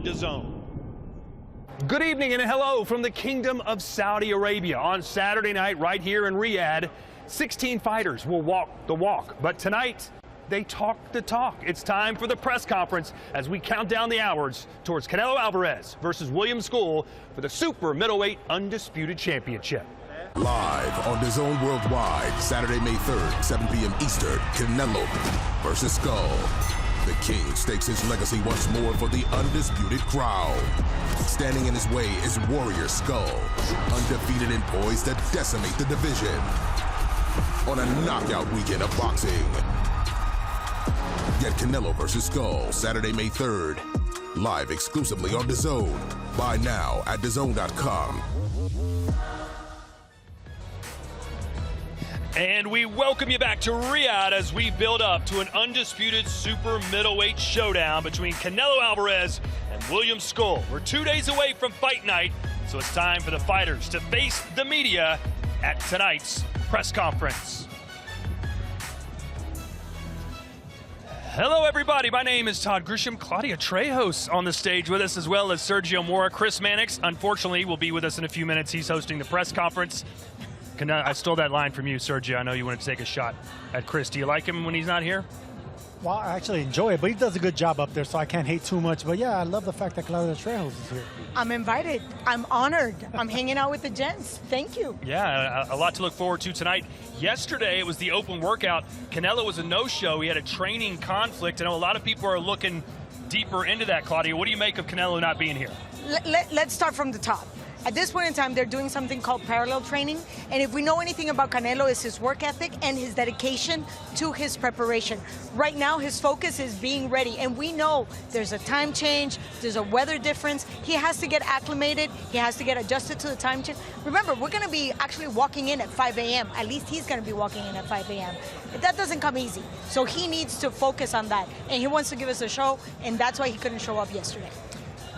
DAZN. Good evening and hello from the Kingdom of Saudi Arabia. On Saturday night, right here in Riyadh, 16 fighters will walk the walk. But tonight, they talk the talk. It's time for the press conference as we count down the hours towards Canelo Alvarez versus William Scull for the super middleweight undisputed championship. Live on DAZN Worldwide, Saturday, May 3rd, 7 p.m. Eastern, Canelo versus Scull. The King stakes his legacy once more for the undisputed crown. Standing in his way is Warrior Scull, undefeated and poised to decimate the division. On a knockout weekend of boxing. Get Canelo versus Scull, Saturday, May 3rd. Live exclusively on DAZN. Buy now at DAZN.com. And we welcome you back to Riyadh as we build up to an undisputed super middleweight showdown between Canelo Alvarez and William Scull. We're 2 days away from fight night, so it's time for the fighters to face the media at tonight's press conference. Hello, everybody. My name is Todd Grisham. Claudia Trejos on the stage with us, as well as Sergio Mora. Chris Mannix, unfortunately, will be with us in a few minutes. He's hosting the press conference. I stole that line from you, Sergio. I know you wanted to take a shot at Chris. Do you like him when he's not here? Well, I actually enjoy it, but he does a good job up there, so I can't hate too much. But yeah, I love the fact that Claudia Trejos is here. I'm invited. I'm honored. I'm hanging out with the gents. Thank you. Yeah, a lot to look forward to tonight. Yesterday, it was the open workout. Canelo was a no-show. He had a training conflict. I know a lot of people are looking deeper into that, Claudia. What do you make of Canelo not being here? Let's start from the top. At this point in time, they're doing something called parallel training. And if we know anything about Canelo, it's his work ethic and his dedication to his preparation. Right now, his focus is being ready. And we know there's a time change, there's a weather difference. He has to get acclimated. He has to get adjusted to the time change. Remember, we're going to be actually walking in at 5 a.m. At least he's going to be walking in at 5 a.m. That doesn't come easy. So he needs to focus on that. And he wants to give us a show, and that's why he couldn't show up yesterday.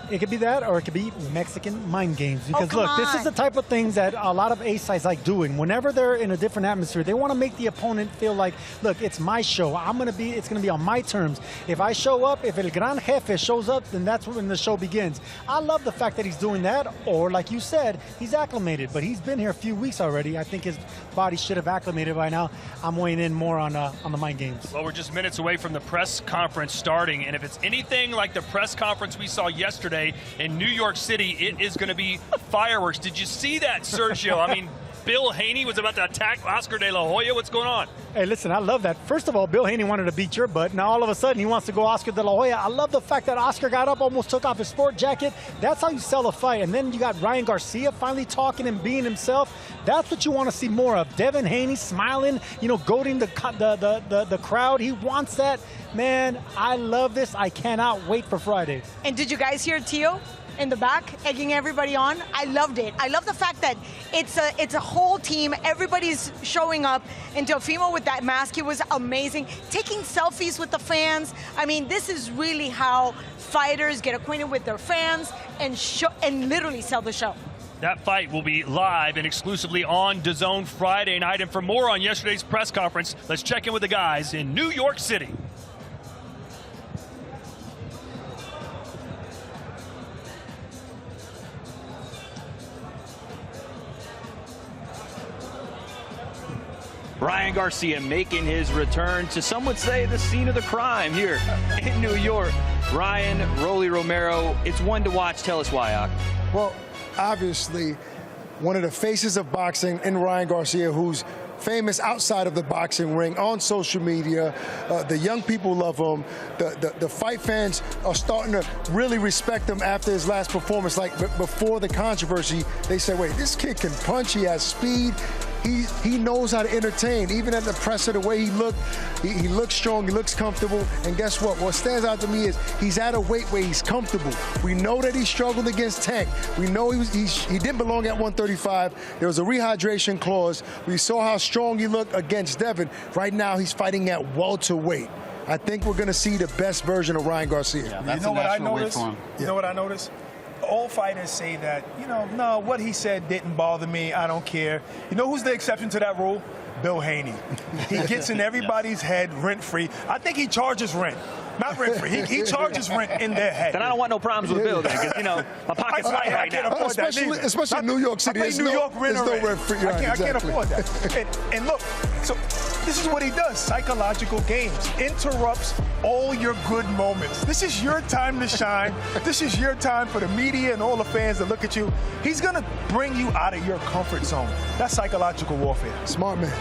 It could be that, or it could be Mexican mind games. Because look, this is the type of things that a lot of A-sides like doing. Whenever they're in a different atmosphere, they want to make the opponent feel like, look, it's my show. It's going to be on my terms. If I show up, if El Gran Jefe shows up, then that's when the show begins. I love the fact that he's doing that, or like you said, he's acclimated. But he's been here a few weeks already. I think his body should have acclimated by now. I'm weighing in more on the mind games. Well, we're just minutes away from the press conference starting, and if it's anything like the press conference we saw yesterday in New York City, it is going to be fireworks. Did you see that, Sergio? I mean, Bill Haney was about to attack Oscar De La Hoya. What's going on? Hey, listen, I love that. First of all, Bill Haney wanted to beat your butt. Now, all of a sudden, he wants to go Oscar De La Hoya. I love the fact that Oscar got up, almost took off his sport jacket. That's how you sell a fight. And then you got Ryan Garcia finally talking and being himself. That's what you want to see more of. Devin Haney smiling, you know, goading the crowd. He wants that. Man, I love this. I cannot wait for Friday. And did you guys hear Tio in the back egging everybody on? I loved it. I love the fact that it's a whole team. Everybody's showing up. And Teofimo with that mask, he was amazing. Taking selfies with the fans. I mean, this is really how fighters get acquainted with their fans and literally sell the show. That fight will be live and exclusively on DAZN Friday night. And for more on yesterday's press conference, let's check in with the guys in New York City. Ryan Garcia making his return to, some would say, the scene of the crime here in New York. Ryan, Rolly Romero, it's one to watch. Tell us why, Ak. Well, obviously, one of the faces of boxing in Ryan Garcia, who's famous outside of the boxing ring, on social media. The young people love him. The fight fans are starting to really respect him after his last performance. Like before the controversy, they said, wait, this kid can punch, he has speed. He knows how to entertain. Even at the presser, the way he looked, he looks strong, he looks comfortable. And guess what? What stands out to me is he's at a weight where he's comfortable. We know that he struggled against Tank. We know he didn't belong at 135. There was a rehydration clause. We saw how strong he looked against Devin. Right now, he's fighting at welterweight. I think we're going to see the best version of Ryan Garcia. Yeah, that's you know what I noticed? You know what I noticed? All fighters say that, you know, no, what he said didn't bother me. I don't care. You know who's the exception to that rule? Bill Haney. He gets in everybody's head rent-free. I think he charges rent. Not rent-free. He charges rent in their head. Then I don't want no problems with Bill, because, you know, my pocket's light right now. Especially in New York City. I pay New York rent already. rent-free. I can't afford that. And look, so this is what he does, psychological games. Interrupts all your good moments. This is your time to shine. This is your time for the media and all the fans to look at you. He's going to bring you out of your comfort zone. That's psychological warfare. Smart man.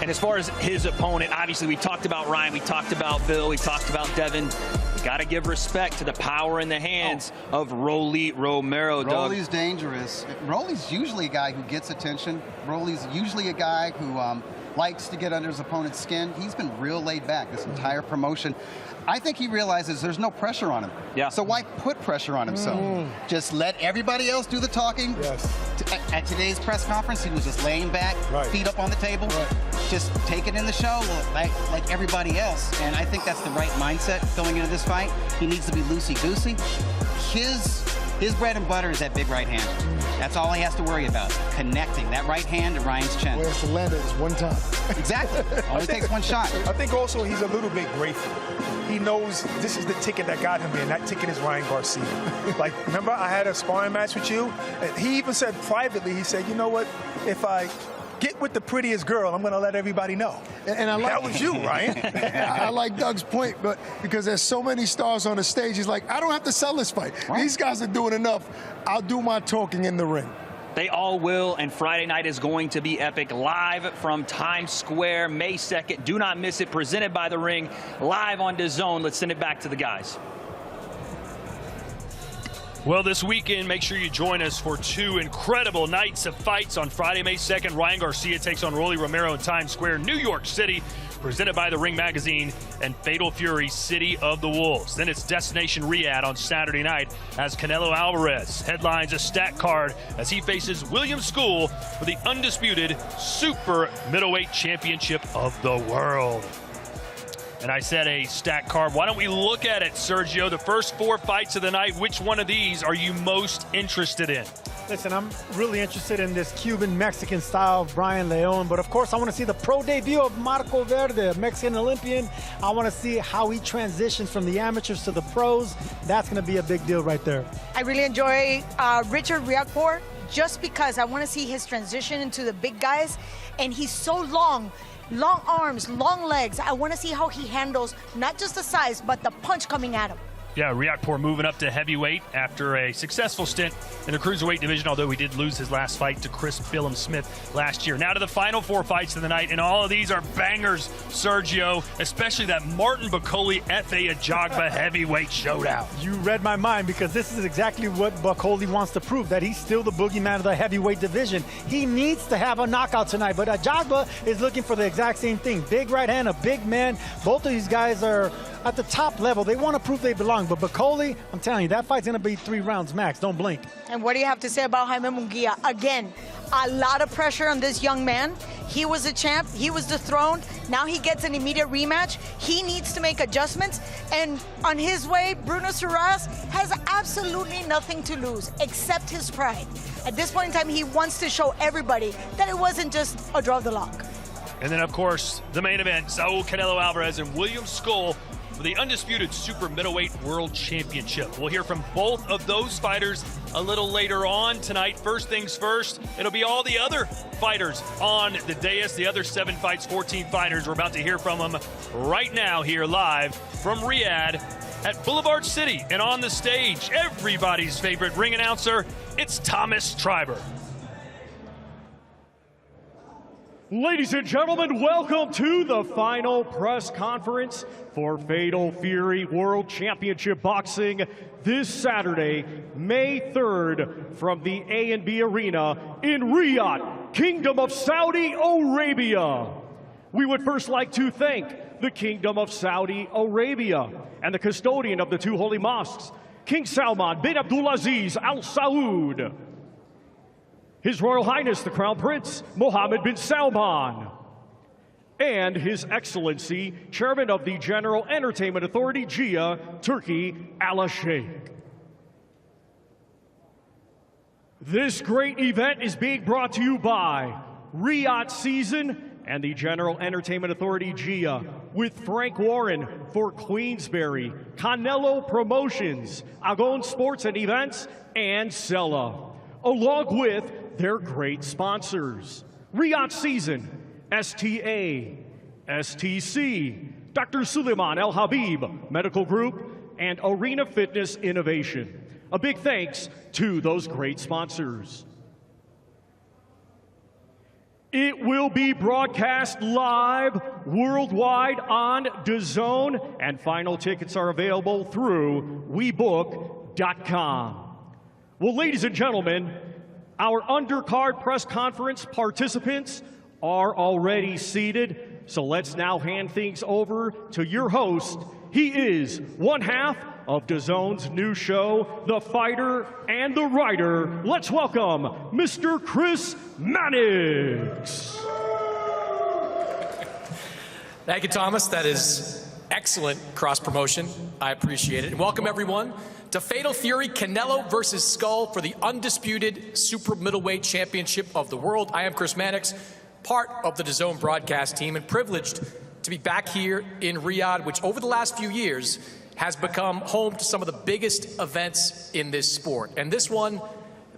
And as far as his opponent, obviously we talked about Ryan, we talked about Bill, we talked about Devin. We got to give respect to the power in the hands of Rolly Romero. Rolly's dangerous. Rolly's usually a guy who gets attention. Rolly's usually a guy who likes to get under his opponent's skin. He's been real laid back this entire promotion. I think he realizes there's no pressure on him. Yeah. So why put pressure on himself? Just let everybody else do the talking. Yes. At today's press conference, he was just laying back, feet up on the table, just taking in the show like everybody else. And I think that's the right mindset going into this fight. He needs to be loosey-goosey. His bread and butter is that big right hand. That's all he has to worry about, connecting that right hand to Ryan's chin. Well, he has to land it one time. Exactly. Only takes one shot. I think also he's a little bit grateful. He knows this is the ticket that got him in. That ticket is Ryan Garcia. Like, remember I had a sparring match with you? And he even said privately, he said, you know what, if I get with the prettiest girl, I'm going to let everybody know. And I like that was you, Ryan. I like Doug's point, but because there's so many stars on the stage, he's like, I don't have to sell this fight. These guys are doing enough. I'll do my talking in the ring. They all will, and Friday night is going to be epic. Live from Times Square, May 2nd. Do not miss it. Presented by The Ring, live on DAZN. Let's send it back to the guys. Well, this weekend, make sure you join us for 2 incredible nights of fights. On Friday, May 2nd, Ryan Garcia takes on Rolly Romero in Times Square, New York City, presented by The Ring Magazine and Fatal Fury, City of the Wolves. Then it's Destination Riyadh on Saturday night as Canelo Alvarez headlines a stack card as he faces William Scull for the undisputed super middleweight championship of the world. And I said a stack card. Why don't we look at it, Sergio? The first 4 fights of the night, which one of these are you most interested in? Listen, I'm really interested in this Cuban-Mexican style of Brian Leon, but of course I want to see the pro debut of Marco Verde, a Mexican Olympian. I want to see how he transitions from the amateurs to the pros. That's going to be a big deal right there. I really enjoy Richard Riyadh just because I want to see his transition into the big guys, and he's so long arms, long legs. I want to see how he handles not just the size, but the punch coming at him. Yeah, Riyadh moving up to heavyweight after a successful stint in the cruiserweight division, although he did lose his last fight to Chris Billum-Smith last year. Now to the final 4 fights of the night, and all of these are bangers, Sergio, especially that Martin Bakoli F.A. Ajagba heavyweight showdown. You read my mind, because this is exactly what Bakoli wants to prove, that he's still the boogeyman of the heavyweight division. He needs to have a knockout tonight, but Ajagba is looking for the exact same thing. Big right hand, a big man. Both of these guys are at the top level. They want to prove they belong, but Bakoli, I'm telling you, that fight's going to be 3 rounds max. Don't blink. And what do you have to say about Jaime Munguia? Again, a lot of pressure on this young man. He was a champ. He was dethroned. Now he gets an immediate rematch. He needs to make adjustments. And on his way, Bruno Suarez has absolutely nothing to lose except his pride. At this point in time, he wants to show everybody that it wasn't just a draw of the lock. And then, of course, the main event, Saul Canelo Alvarez and William Scull for the undisputed super middleweight world championship. We'll hear from both of those fighters a little later on tonight. First things first, it'll be all the other fighters on the dais, the other 7 fights, 14 fighters. We're about to hear from them right now here live from Riyadh at Boulevard City. And on the stage, everybody's favorite ring announcer, it's Thomas Triber. Ladies and gentlemen, welcome to the final press conference for Fatal Fury World Championship Boxing this Saturday, May 3rd, from the A&B Arena in Riyadh, Kingdom of Saudi Arabia. We would first like to thank the Kingdom of Saudi Arabia and the custodian of the 2 holy mosques, King Salman bin Abdulaziz Al Saud, His Royal Highness the Crown Prince Mohammed bin Salman, and His Excellency Chairman of the General Entertainment Authority, GIA, Turkey, Al Sheikh. This great event is being brought to you by Riyadh Season and the General Entertainment Authority GIA with Frank Warren for Queensberry, Canelo Promotions, Agon Sports and Events, and Sella, along with their great sponsors. Riyadh Season, STA, STC, Dr. Suleiman El Habib Medical Group, and Arena Fitness Innovation. A big thanks to those great sponsors. It will be broadcast live worldwide on DAZN, and final tickets are available through WeBook.com. Well, ladies and gentlemen, our undercard press conference participants are already seated, so let's now hand things over to your host. He is one half of DAZN's new show, The Fighter and the Writer. Let's welcome Mr. Chris Mannix. Thank you, Thomas. That is excellent cross-promotion. I appreciate it. And welcome, everyone, to Fatal Fury, Canelo versus Scull for the undisputed super middleweight championship of the world. I am Chris Mannix, part of the DAZN broadcast team, and privileged to be back here in Riyadh, which over the last few years has become home to some of the biggest events in this sport. And this one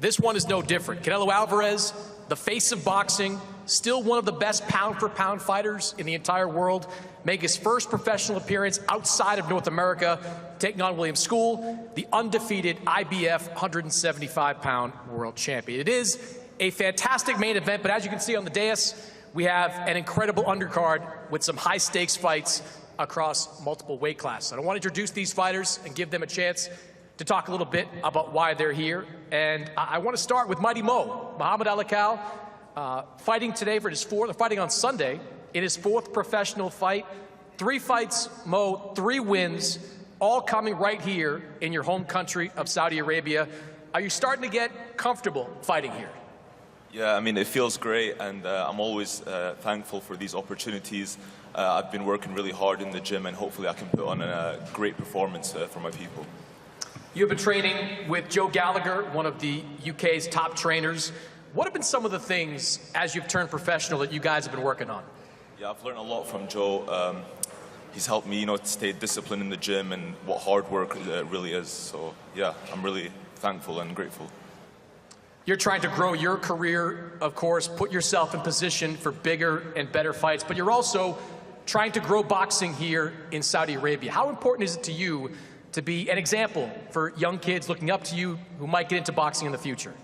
is no different. Canelo Alvarez, the face of boxing, still one of the best pound-for-pound fighters in the entire world, make his first professional appearance outside of North America, taking on William Scull, the undefeated IBF 175-pound world champion. It is a fantastic main event, but as you can see on the dais, we have an incredible undercard with some high-stakes fights across multiple weight classes. I want to introduce these fighters and give them a chance to talk a little bit about why they're here. And I want to start with Mighty Mo, Muhammad Ali Kal, fighting today for his fighting on Sunday in his fourth professional fight. 3 fights, Mo, 3 wins, all coming right here in your home country of Saudi Arabia. Are you starting to get comfortable fighting here? Yeah, I mean, it feels great, and I'm always thankful for these opportunities. I've been working really hard in the gym, and hopefully I can put on a great performance for my people. You've been training with Joe Gallagher, one of the UK's top trainers. What have been some of the things, as you've turned professional, that you guys have been working on? Yeah, I've learned a lot from Joe. He's helped me, to stay disciplined in the gym and what hard work really is. So, yeah, I'm really thankful and grateful. You're trying to grow your career, of course, put yourself in position for bigger and better fights, but you're also trying to grow boxing here in Saudi Arabia. How important is it to you to be an example for young kids looking up to you who might get into boxing in the future?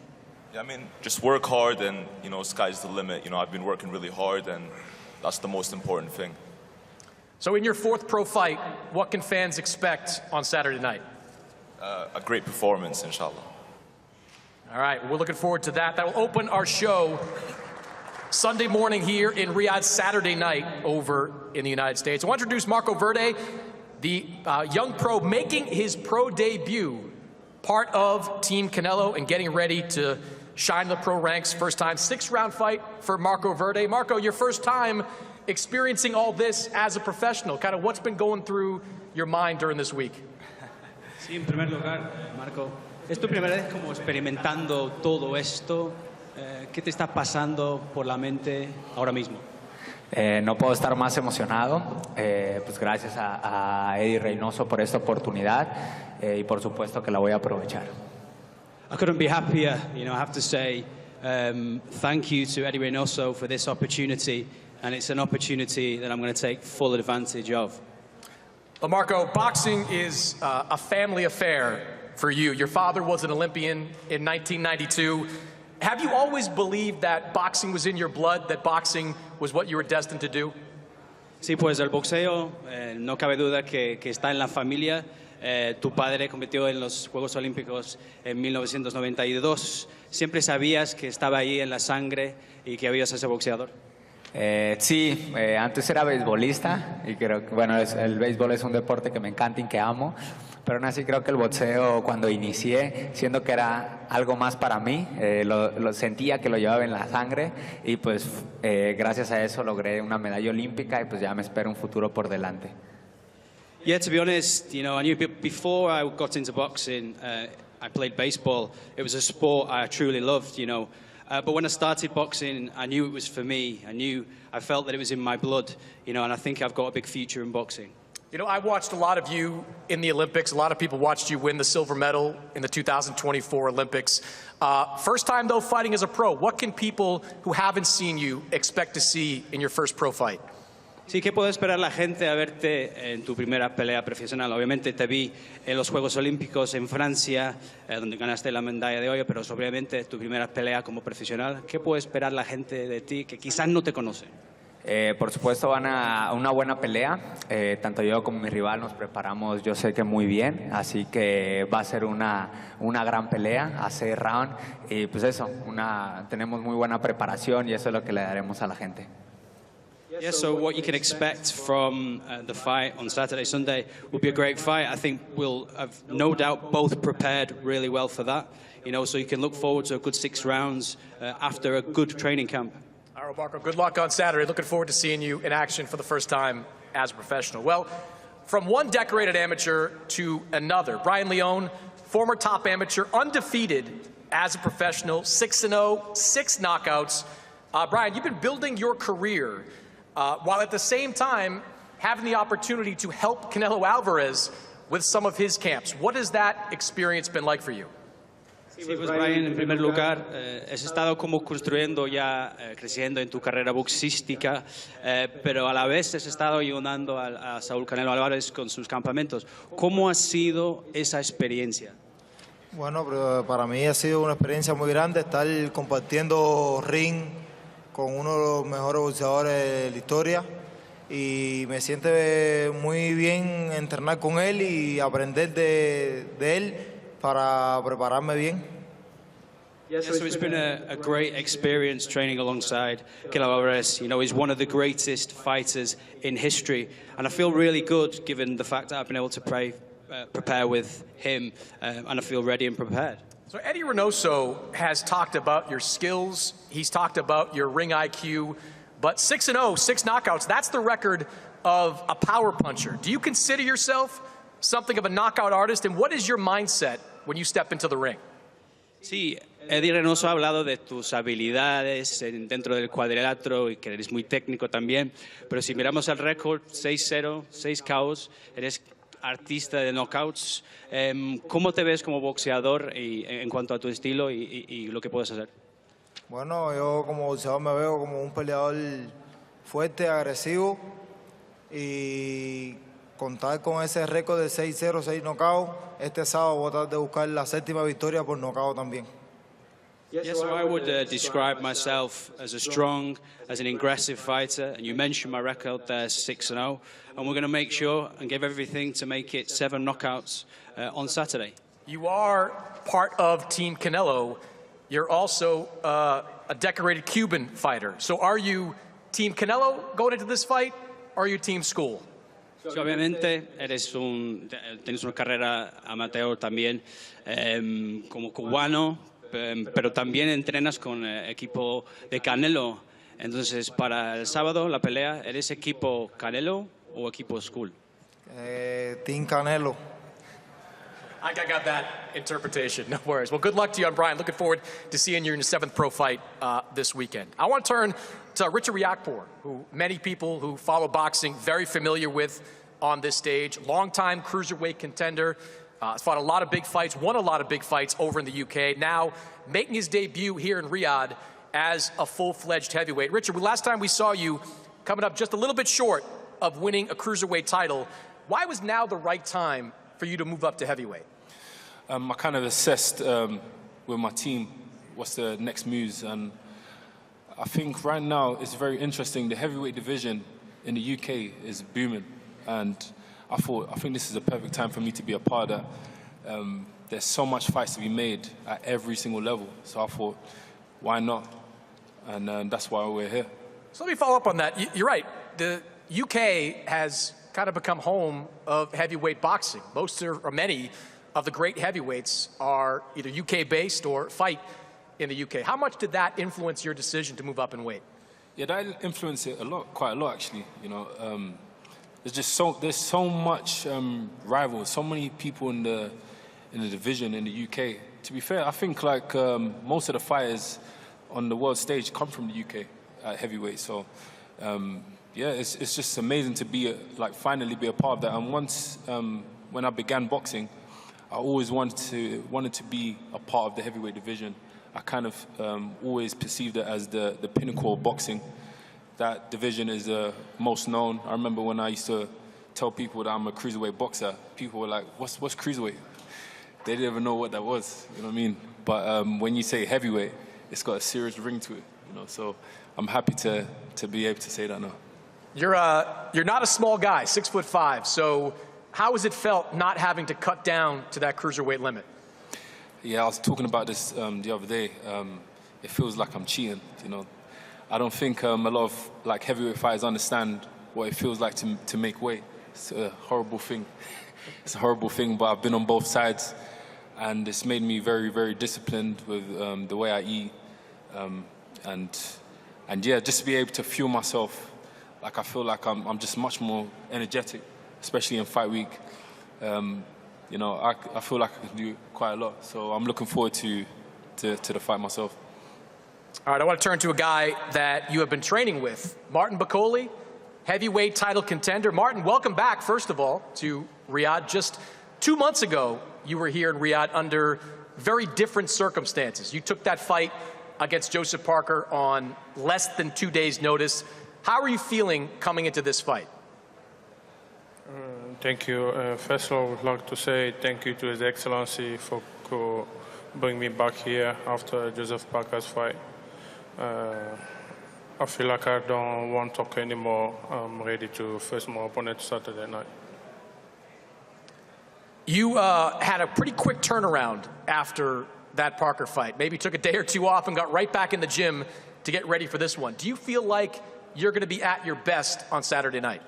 Yeah, I mean, just work hard and, sky's the limit. I've been working really hard, and that's the most important thing. So in your 4th pro fight, what can fans expect on Saturday night? A great performance, inshallah. All right, we're looking forward to that. That will open our show Sunday morning here in Riyadh, Saturday night over in the United States. I want to introduce Marco Verde, the young pro making his pro debut, part of Team Canelo and getting ready to shine the pro ranks. First time, 6-round fight for Marco Verde. Marco, your first time experiencing all this as a professional. Kind of what's been going through your mind during this week? Sí, en primer lugar, Marco, es tu primera vez como experimentando todo esto. ¿Qué te está pasando por la mente ahora mismo? No puedo estar más emocionado, pues gracias a Eddie Reynoso por esta oportunidad y por supuesto que la voy a aprovechar. I couldn't be happier, I have to say thank you to Eddie Reynoso for this opportunity, and it's an opportunity that I'm going to take full advantage of. Well, Marco, boxing is a family affair for you. Your father was an Olympian in 1992. Have you always believed that boxing was in your blood, that boxing was what you were destined to do? Sí, pues el boxeo, no cabe duda que está en la familia. Tu padre compitió en los Juegos Olímpicos en 1992. ¿Siempre sabías que estaba ahí en la sangre y que habías sido boxeador? Sí, antes era beisbolista y creo que, bueno, el béisbol es un deporte que me encanta y que amo, pero aún así creo que el boxeo cuando inicié, siendo que era algo más para mí, lo sentía que lo llevaba en la sangre y pues gracias a eso logré una medalla olímpica y pues ya me espera un futuro por delante. Yeah, to be honest, I knew before I got into boxing, I played baseball. It was a sport I truly loved, But when I started boxing, I knew it was for me. I felt that it was in my blood, you know, and I think I've got a big future in boxing. You know, I watched a lot of you in the Olympics. A lot of people watched you win the silver medal in the 2024 Olympics. First time, though, fighting as a pro. What can people who haven't seen you expect to see in your first pro fight? Sí, ¿qué puede esperar la gente a verte en tu primera pelea profesional? Obviamente te vi en los Juegos Olímpicos en Francia, donde ganaste la medalla de oro, pero obviamente tu primera pelea como profesional. ¿Qué puede esperar la gente de ti que quizás no te conoce? Por supuesto van a una buena pelea, tanto yo como mi rival nos preparamos, yo sé que muy bien, así que va a ser una gran pelea a 6 rounds y pues eso, tenemos muy buena preparación y eso es lo que le daremos a la gente. Yeah, so what you can expect from the fight on Saturday, Sunday will be a great fight. I think we'll have no doubt both prepared really well for that, you know, so you can look forward to a good 6 rounds after a good training camp. All right, Marco, good luck on Saturday. Looking forward to seeing you in action for the first time as a professional. Well, from one decorated amateur to another, Brian Leone, former top amateur, undefeated as a professional, 6-0, 6 knockouts. Brian, you've been building your career while at the same time having the opportunity to help Canelo Alvarez with some of his camps. What has that experience been like for you? Sí, pues Brian, en primer lugar, has estado como construyendo ya, creciendo en tu carrera boxística, pero a la vez has estado ayudando a Saúl Canelo Alvarez con sus campamentos. ¿Cómo ha sido esa experiencia? Bueno, pero para mí ha sido una experiencia muy grande estar compartiendo ring con uno de los mejores boxeadores de la historia y me siente muy bien entrenar con él y aprender de él para prepararme bien. Yeah, so it's been a great experience training alongside Canelo Alvarez. You know, he's one of the greatest fighters in history, and I feel really good given the fact that I've been able to prepare with him, and I feel ready and prepared. So Eddie Reynoso has talked about your skills, he's talked about your ring IQ, but 6-0, 6 knockouts, that's the record of a power puncher. Do you consider yourself something of a knockout artist, and what is your mindset when you step into the ring? Sí, Eddie Reynoso ha hablado de tus habilidades dentro del cuadrilátero y que eres muy técnico también, pero si miramos el récord, 6-0, 6 KOs, eres artista de knockouts. ¿Cómo te ves como boxeador en cuanto a tu estilo y lo que puedes hacer? Bueno, yo como boxeador me veo como un peleador fuerte, agresivo y contar con ese récord de 6-0, 6 knockouts. Este sábado voy a tratar de buscar la 7ª victoria por knockout también. Yes, so I would describe myself as a strong, as an aggressive fighter, and you mentioned my record there, 6-0, and we're going to make sure and give everything to make it 7 knockouts on Saturday. You are part of Team Canelo. You're also a decorated Cuban fighter. So are you Team Canelo going into this fight, or are you Team Scull? So obviamente tienes una carrera amateur también como cubano, pero también entrenas con el equipo de Canelo. Entonces, para el sábado, la pelea, ¿eres equipo Canelo o equipo Scull? Team Canelo. I got that interpretation, no worries. Well, good luck to you, Brian. Looking forward to seeing you in your 7th pro fight this weekend. I want to turn to Richard Riyadh, who many people who follow boxing very familiar with on this stage. Longtime cruiserweight contender. Has fought a lot of big fights, won a lot of big fights over in the UK. Now making his debut here in Riyadh as a full-fledged heavyweight. Richard, last time we saw you coming up just a little bit short of winning a cruiserweight title. Why was now the right time for you to move up to heavyweight? I kind of assessed with my team what's the next moves, and I think right now it's very interesting. The heavyweight division in the UK is booming, and I think this is a perfect time for me to be a part of that. There's so much fights to be made at every single level, so I thought, why not? And that's why we're here. So let me follow up on that. You're right. The UK has kind of become home of heavyweight boxing. Most or many of the great heavyweights are either UK-based or fight in the UK. How much did that influence your decision to move up in weight? Yeah, that influenced it a lot, quite a lot actually. You know, there's so much rivals, so many people in the division in the UK. To be fair, I think like most of the fighters on the world stage come from the UK at heavyweight. So, yeah, it's just amazing to be finally be a part of that. And once when I began boxing, I always wanted to be a part of the heavyweight division. I kind of always perceived it as the pinnacle of boxing. That division is the most known. I remember when I used to tell people that I'm a cruiserweight boxer, people were like, what's cruiserweight? They didn't even know what that was, you know what I mean? But when you say heavyweight, it's got a serious ring to it, you know, so I'm happy to be able to say that now. You're not a small guy, 6'5", so how has it felt not having to cut down to that cruiserweight limit? Yeah, I was talking about this the other day. It feels like I'm cheating, you know. I don't think a lot of heavyweight fighters understand what it feels like to make weight. It's a horrible thing. It's a horrible thing, but I've been on both sides, and it's made me very, very disciplined with the way I eat, and yeah, just to be able to fuel myself. I feel like I'm just much more energetic, especially in fight week. You know, I feel like I can do quite a lot, so I'm looking forward to the fight myself. All right, I want to turn to a guy that you have been training with, Martin Bakoli, heavyweight title contender. Martin, welcome back, first of all, to Riyadh. Just 2 months ago, you were here in Riyadh under very different circumstances. You took that fight against Joseph Parker on less than 2 days' notice. How are you feeling coming into this fight? Thank you. First of all, I would like to say thank you to His Excellency for bringing me back here after Joseph Parker's fight. I feel like I don't want to talk anymore. I'm ready to face my opponent Saturday night. You had a pretty quick turnaround after that Parker fight. Maybe took a day or two off and got right back in the gym to get ready for this one. Do you feel like you're going to be at your best on Saturday night?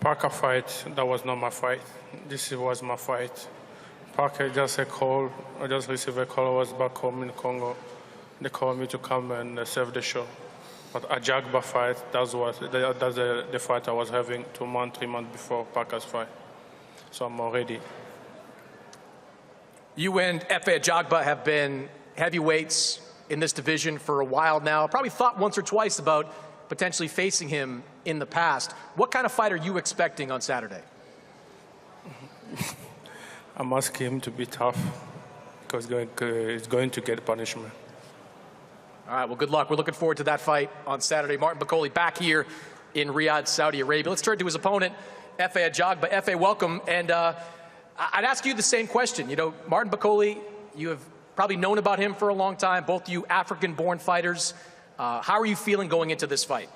Parker fight, that was not my fight. This was my fight. Parker just a call. I just received a call. I was back home in Congo. They called me to come and save the show. But Ajagba fight, that's the fight I was having 2 months, 3 months before Parker's fight. So I'm all ready. You and Efe Ajagba have been heavyweights in this division for a while now. Probably thought once or twice about potentially facing him in the past. What kind of fight are you expecting on Saturday? I'm asking him to be tough because he's going to get punishment. All right, well, good luck. We're looking forward to that fight on Saturday. Martin Bakoli back here in Riyadh, Saudi Arabia. Let's turn to his opponent, Efe Ajagba. Efe, welcome. And I'd ask you the same question. You know, Martin Bakoli, you have probably known about him for a long time, both you African-born fighters. How are you feeling going into this fight?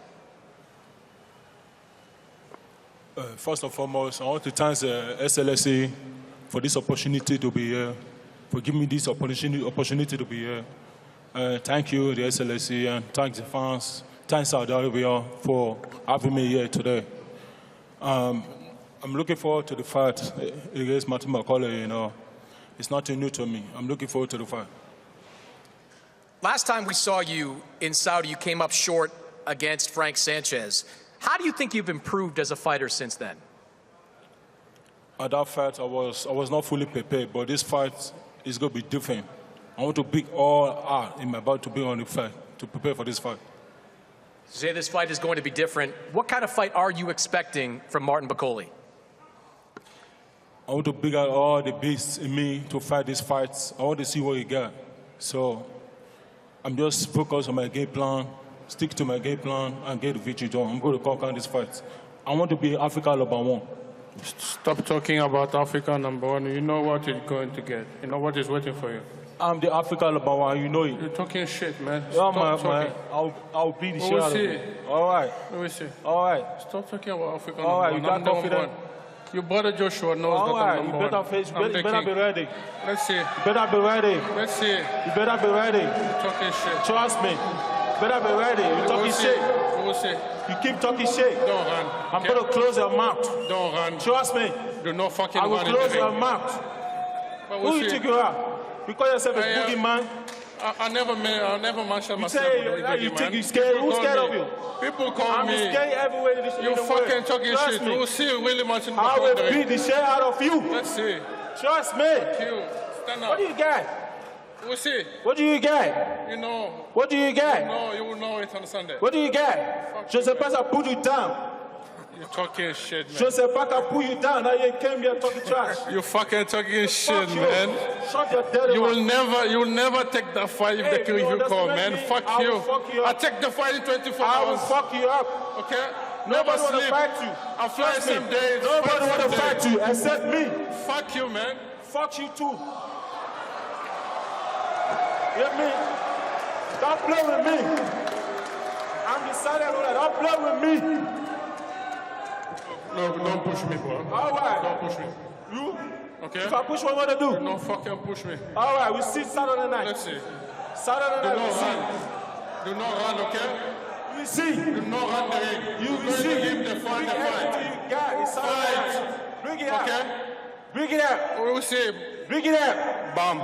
First and foremost, I want to thank the SLSA for this opportunity to be here, for giving me this opportunity to be here. Thank you, the SLSA, and thank the fans. Thanks Saudi Arabia for having me here today. I'm looking forward to the fight against Martin Bakoli. You know, it's nothing new to me. I'm looking forward to the fight. Last time we saw you in Saudi, you came up short against Frank Sanchez. How do you think you've improved as a fighter since then? At that fight, I was not fully prepared, but this fight is going to be different. I want to bring all out in my body to be on the fight, to prepare for this fight. You say this fight is going to be different. What kind of fight are you expecting from Martin Bakoli? I want to bring out all the beasts in me to fight these fights. I want to see what he got. So I'm just focused on my game plan, stick to my game plan, and get the victory done. I'm going to conquer this fight. I want to be Africa #1. Stop talking about Africa #1. You know what you're going to get. You know what is waiting for you. I'm the Africa #1. You know it. You're talking shit, man. Yeah, Stop talking. I'll beat the shit out of you. All right. Let me see. All right. Stop talking about Africa All right. You got confidence? Your brother Joshua knows all that right. I'm You #1. better be ready. Let's see. You better be ready. Let's see. You better be ready. You're talking shit. Trust me. You better be ready. You're talking shit. We'll see. You keep talking shit. Don't run. I'm going to close your mouth. Don't run. Trust me. Do not fucking I will run. close your mouth. We'll Who you think you are? You call yourself a boogeyman? I never mentioned myself. You think you're scared? Who's scared of you? People call me. I'm scared everywhere in the You fucking world. talking Trust shit. me. We'll see really much in I will beat the shit out of you. Let's see. Trust me. Thank you. Stand up. What do you got? We'll see. What do you get? You know. What do you get? You will know it on Sunday. What do you get? Je sais pas ça put you down. You're talking shit, man. Je sais pas ça put you down. Now you came here talking trash. You fucking talking shit, you. man. Shut your dirty You will never take that fight if they kill you, call, man. Fuck you. I take the fight in 24 hours. I will fuck you up. Okay? Nobody want to fight you. I fly some days. Nobody want to fight you except me. Fuck you, man. Fuck you too. Get me? Don't play with me. I'm decided on that. Don't play with me. No, don't push me, bro. All right. Don't push me. You? Okay. If I push, what I'm gonna do? No fucking push me. All right, we see Saturday night. Let's see. Saturday night, we see. Do not run, okay? We see. Do not run the ring. You see. Him the fight. Bring everything you got. It's Saturday night. Bring it out. Okay? Bring it out. We will see. Bring it out. Bam.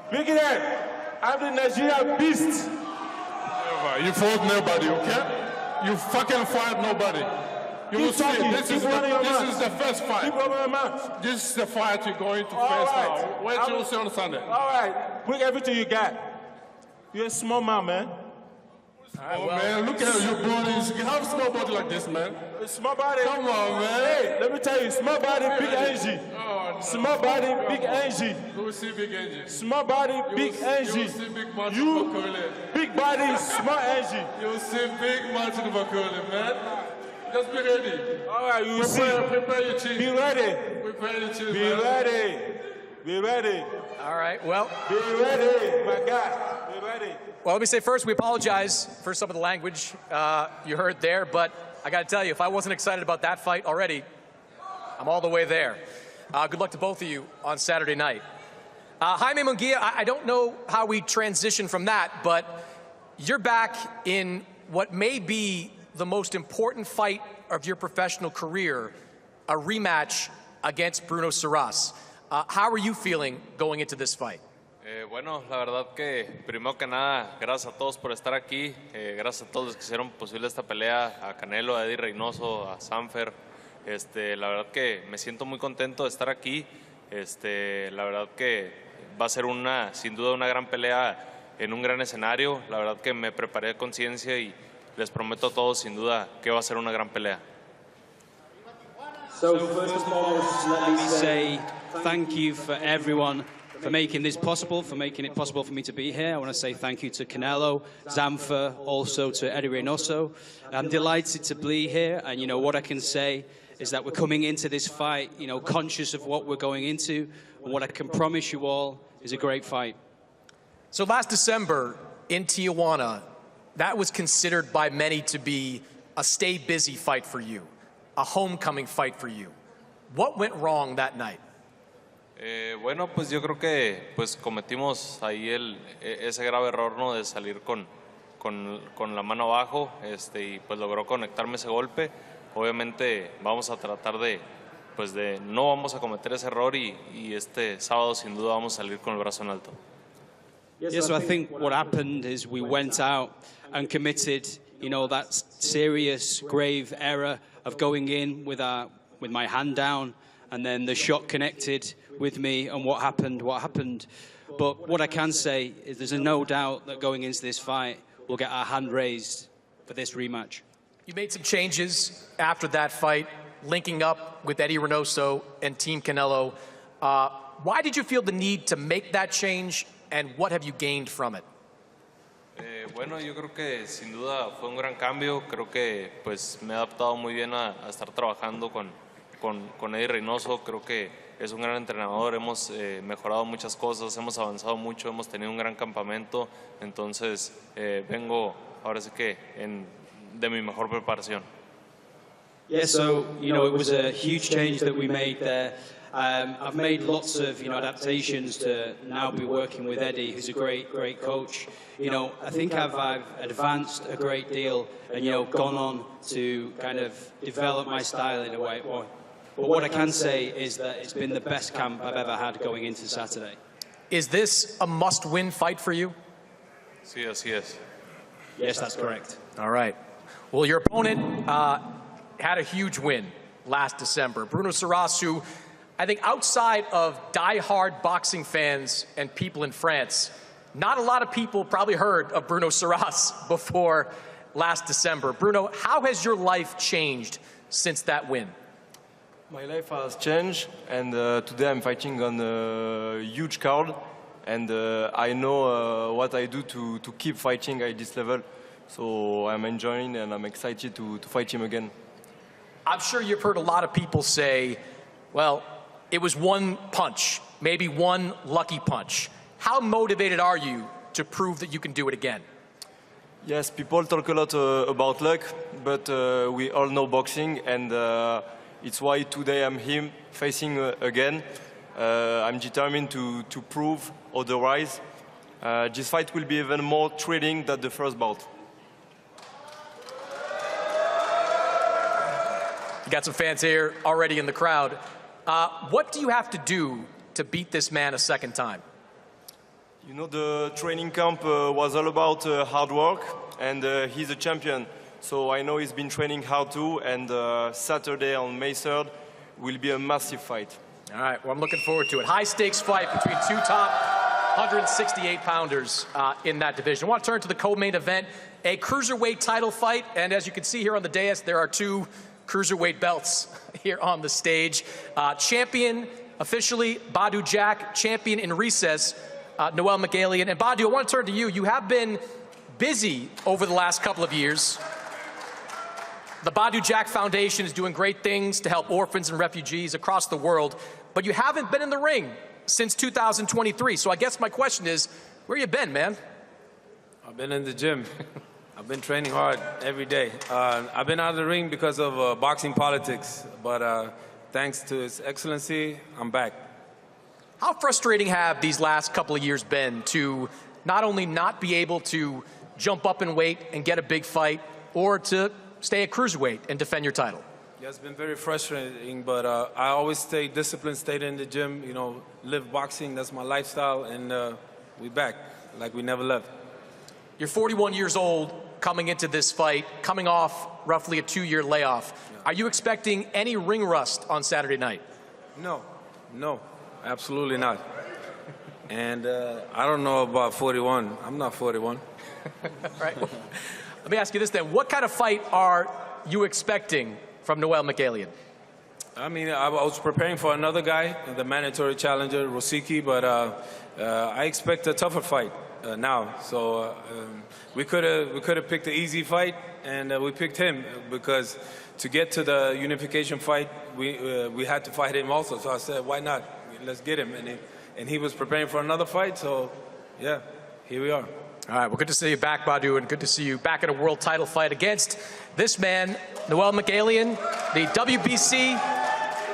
Bring it out. I'm the Nigerian beast. Never. You fought nobody, okay? You fucking fight nobody. You will see. This is the first fight. Keep running your mouth. This is the fight you're going to face now. Wait till you see on Sunday. All right. Bring everything you got. You're a small man. Oh, man, look at your bodies. You have a small body like this, man. Small body. Come on, man. Hey, let me tell you, small body, big energy. Oh, no. Small body, big energy. You will see big energy. Small body, big energy. You will see big Martin You, Bakoli. big body, small energy. You will see big Martin Bakoli, man. Just be ready. All right, you will see. Prepare your cheese. Be ready. Prepare your cheese, Be man. ready. Be ready. All right, well. Be ready, my guy. Be ready. Well, let me say first, we apologize for some of the language you heard there, but I got to tell you, if I wasn't excited about that fight already, I'm all the way there. Good luck to both of you on Saturday night. Jaime Munguia, I don't know how we transition from that, but you're back in what may be the most important fight of your professional career, a rematch against Bruno Saras. How are you feeling going into this fight? Bueno, la verdad que primero que nada, gracias a todos por estar aquí, gracias a todos los que hicieron posible esta pelea, a Canelo, a Eddie Reynoso, a Sanfer. La verdad que me siento muy contento de estar aquí. La verdad que va a ser sin duda una gran pelea en un gran escenario. La verdad que me preparé con ciencia y les prometo a todos sin duda que va a ser una gran pelea. So first and foremost, let me say thank you for everyone for making this possible, for making it possible for me to be here. I want to say thank you to Canelo, Zamfer, also to Eddie Reynoso. I'm delighted to be here, and what I can say is that we're coming into this fight, conscious of what we're going into, and what I can promise you all is a great fight. So last December in Tijuana, that was considered by many to be a stay busy fight for you, a homecoming fight for you. What went wrong that night? Bueno, pues yo creo que cometimos ahí ese grave error, ¿no? De salir con la mano abajo, y pues logró conectarme ese golpe. Obviamente vamos a tratar no vamos a cometer ese error y este sábado sin duda vamos a salir con el brazo en alto. Yeah, so I think what happened is we went out and committed, that serious, grave error of going in with my hand down, and then the shot connected with me, and what happened. But what I can say is there's no doubt that going into this fight, we'll get our hand raised for this rematch. You made some changes after that fight, linking up with Eddie Reynoso and Team Canelo. Why did you feel the need to make that change, and what have you gained from it? Bueno, yo creo que sin duda fue un gran cambio. Creo que me he adaptado muy bien a estar trabajando con Eddie Reynoso. Creo que es un gran entrenador, hemos mejorado muchas cosas, hemos avanzado mucho, hemos tenido un gran campamento. Entonces vengo ahora sí que de mi mejor preparación. Yeah, so, it was a huge change that we made there. I've made lots of, adaptations to now be working with Eddie, who's a great, great coach. I think I've advanced a great deal and, gone on to kind of develop my style in a way. But what I can say is that it's been the best camp I've ever had going into Saturday. Is this a must-win fight for you? Sí, así es. Yes, that's correct. All right. Well, your opponent had a huge win last December. Bruno Saras, who I think outside of die-hard boxing fans and people in France, Not a lot of people probably heard of Bruno Saras before last December. Bruno, how has your life changed since that win? My life has changed, and today I'm fighting on a huge card, and I know what I do to keep fighting at this level. So I'm enjoying and I'm excited to fight him again. I'm sure you've heard a lot of people say, well, it was one punch, maybe one lucky punch. How motivated are you to prove that you can do it again? Yes, people talk a lot about luck, but we all know boxing, and it's why today I'm here facing again. I'm determined to prove otherwise. This fight will be even more thrilling than the first bout. You got some fans here already in the crowd. What do you have to do to beat this man a second time? You know, the training camp was all about hard work, and he's a champion. So I know he's been training hard too, and Saturday on May 3rd will be a massive fight. All right, well, I'm looking forward to it. High-stakes fight between two top 168-pounders in that division. I want to turn to the co-main event, a cruiserweight title fight, and as you can see here on the dais, there are two cruiserweight belts here on the stage. Champion, officially, Badou Jack. Champion in recess, Noel McGallion. And Badou, I want to turn to you. You have been busy over the last couple of years. The Badou Jack Foundation is doing great things to help orphans and refugees across the world, but you haven't been in the ring since 2023. So I guess my question is, where you been, man? I've been in the gym. I've been training hard every day. I've been out of the ring because of boxing politics, but thanks to His Excellency, I'm back. How frustrating have these last couple of years been to not only not be able to jump up in weight and get a big fight, or to stay at cruiserweight and defend your title? Yeah, it's been very frustrating, but I always stay disciplined, stayed in the gym, you know, live boxing, that's my lifestyle, and we back like we never left. You're 41 years old coming into this fight, coming off roughly a 2-year layoff. Yeah. Are you expecting any ring rust on Saturday night? No, absolutely not. And I don't know about 41. I'm not 41. Right. Let me ask you this then. What kind of fight are you expecting from Noel McGallion? I mean, I was preparing for another guy, the mandatory challenger, Rosicki, but I expect a tougher fight now. So we could have picked an easy fight, and we picked him because to get to the unification fight, we had to fight him also. So I said, why not? Let's get him. And he was preparing for another fight, so yeah, here we are. All right, well, good to see you back, Badou, and good to see you back in a world title fight against this man, Noel McGallion, the WBC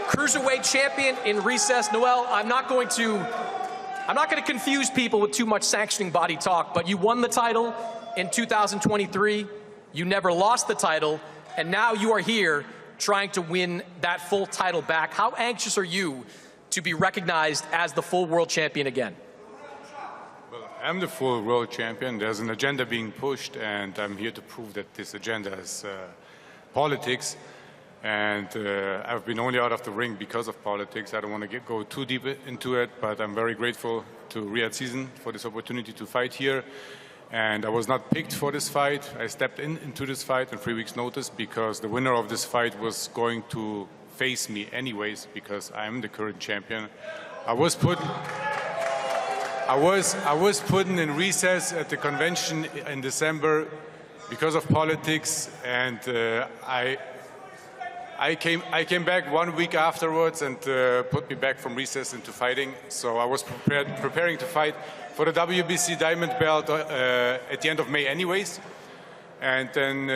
cruiserweight champion in recess. Noel, I'm not going to confuse people with too much sanctioning body talk, but you won the title in 2023. You never lost the title, and now you are here trying to win that full title back. How anxious are you to be recognized as the full world champion again? I'm the full world champion. There's an agenda being pushed, and I'm here to prove that this agenda is politics. And I've been only out of the ring because of politics. I don't want to go too deep into it, but I'm very grateful to Riyadh Season for this opportunity to fight here. And I was not picked for this fight. I stepped into this fight on 3 weeks' notice because the winner of this fight was going to face me anyways because I'm the current champion. I was put in recess at the convention in December because of politics, and I came back 1 week afterwards and put me back from recess into fighting. So I was preparing to fight for the WBC Diamond Belt at the end of May anyways. And then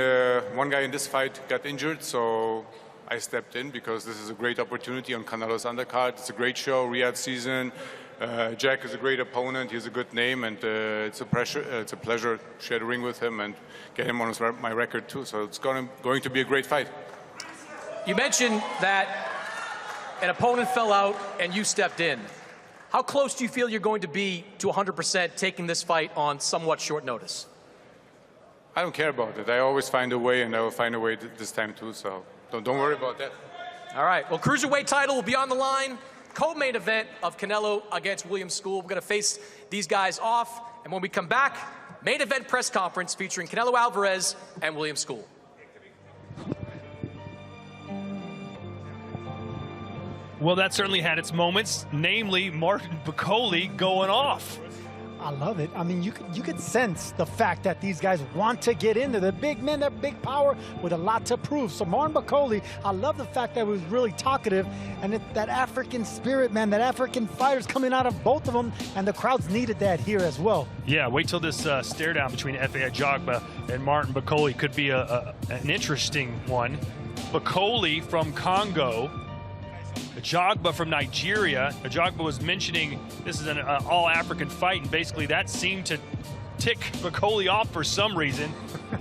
one guy in this fight got injured, so I stepped in because this is a great opportunity on Canelo's Undercard. It's a great show, Riyadh Season. Jack is a great opponent. He has a good name, and it's a pleasure to share the ring with him and get him on my record too. So it's going to be a great fight. You mentioned that an opponent fell out and you stepped in. How close do you feel you're going to be to 100% taking this fight on somewhat short notice? I don't care about it. I always find a way, and I will find a way this time too. So don't worry about that. All right. Well, cruiserweight title will be on the line. Co-main event of Canelo against William Scull. We're going to face these guys off. And And when we come back, main event press conference featuring Canelo Alvarez and William Scull. Well, that certainly had its moments, namely Martin Bakoli going off. I love it. I mean, you could sense the fact that these guys want to get in there. They're big men, they're big power with a lot to prove. So Martin Bakoli, I love the fact that he was really talkative, and that African spirit, man, that African fighters coming out of both of them, and the crowds needed that here as well. Yeah, wait till this stare down between Efe Ajagba and Martin Bakoli could be an interesting one. Bakoli from Congo, Ajagba from Nigeria. Ajagba was mentioning this is an all-African fight, and basically that seemed to tick Bakoli off for some reason.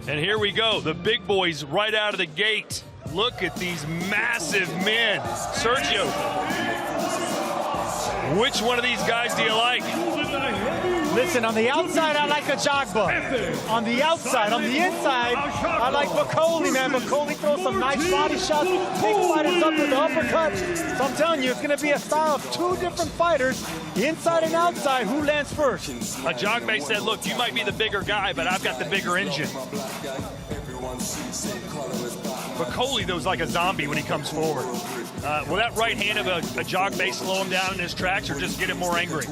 And here we go, the big boys right out of the gate. Look at these massive men. Sergio, which one of these guys do you like? Listen, on the outside, I like Ajagba. On the outside, on the inside, I like Bakoli, man. Bakoli throws some nice body shots, big fighters up with the uppercut. So I'm telling you, it's going to be a style of two different fighters, inside and outside. Who lands first? Ajagba said, look, you might be the bigger guy, but I've got the bigger engine. Bakoli, though, is like a zombie when he comes forward. Will that right hand of Ajagba slow him down in his tracks or just get him more angry?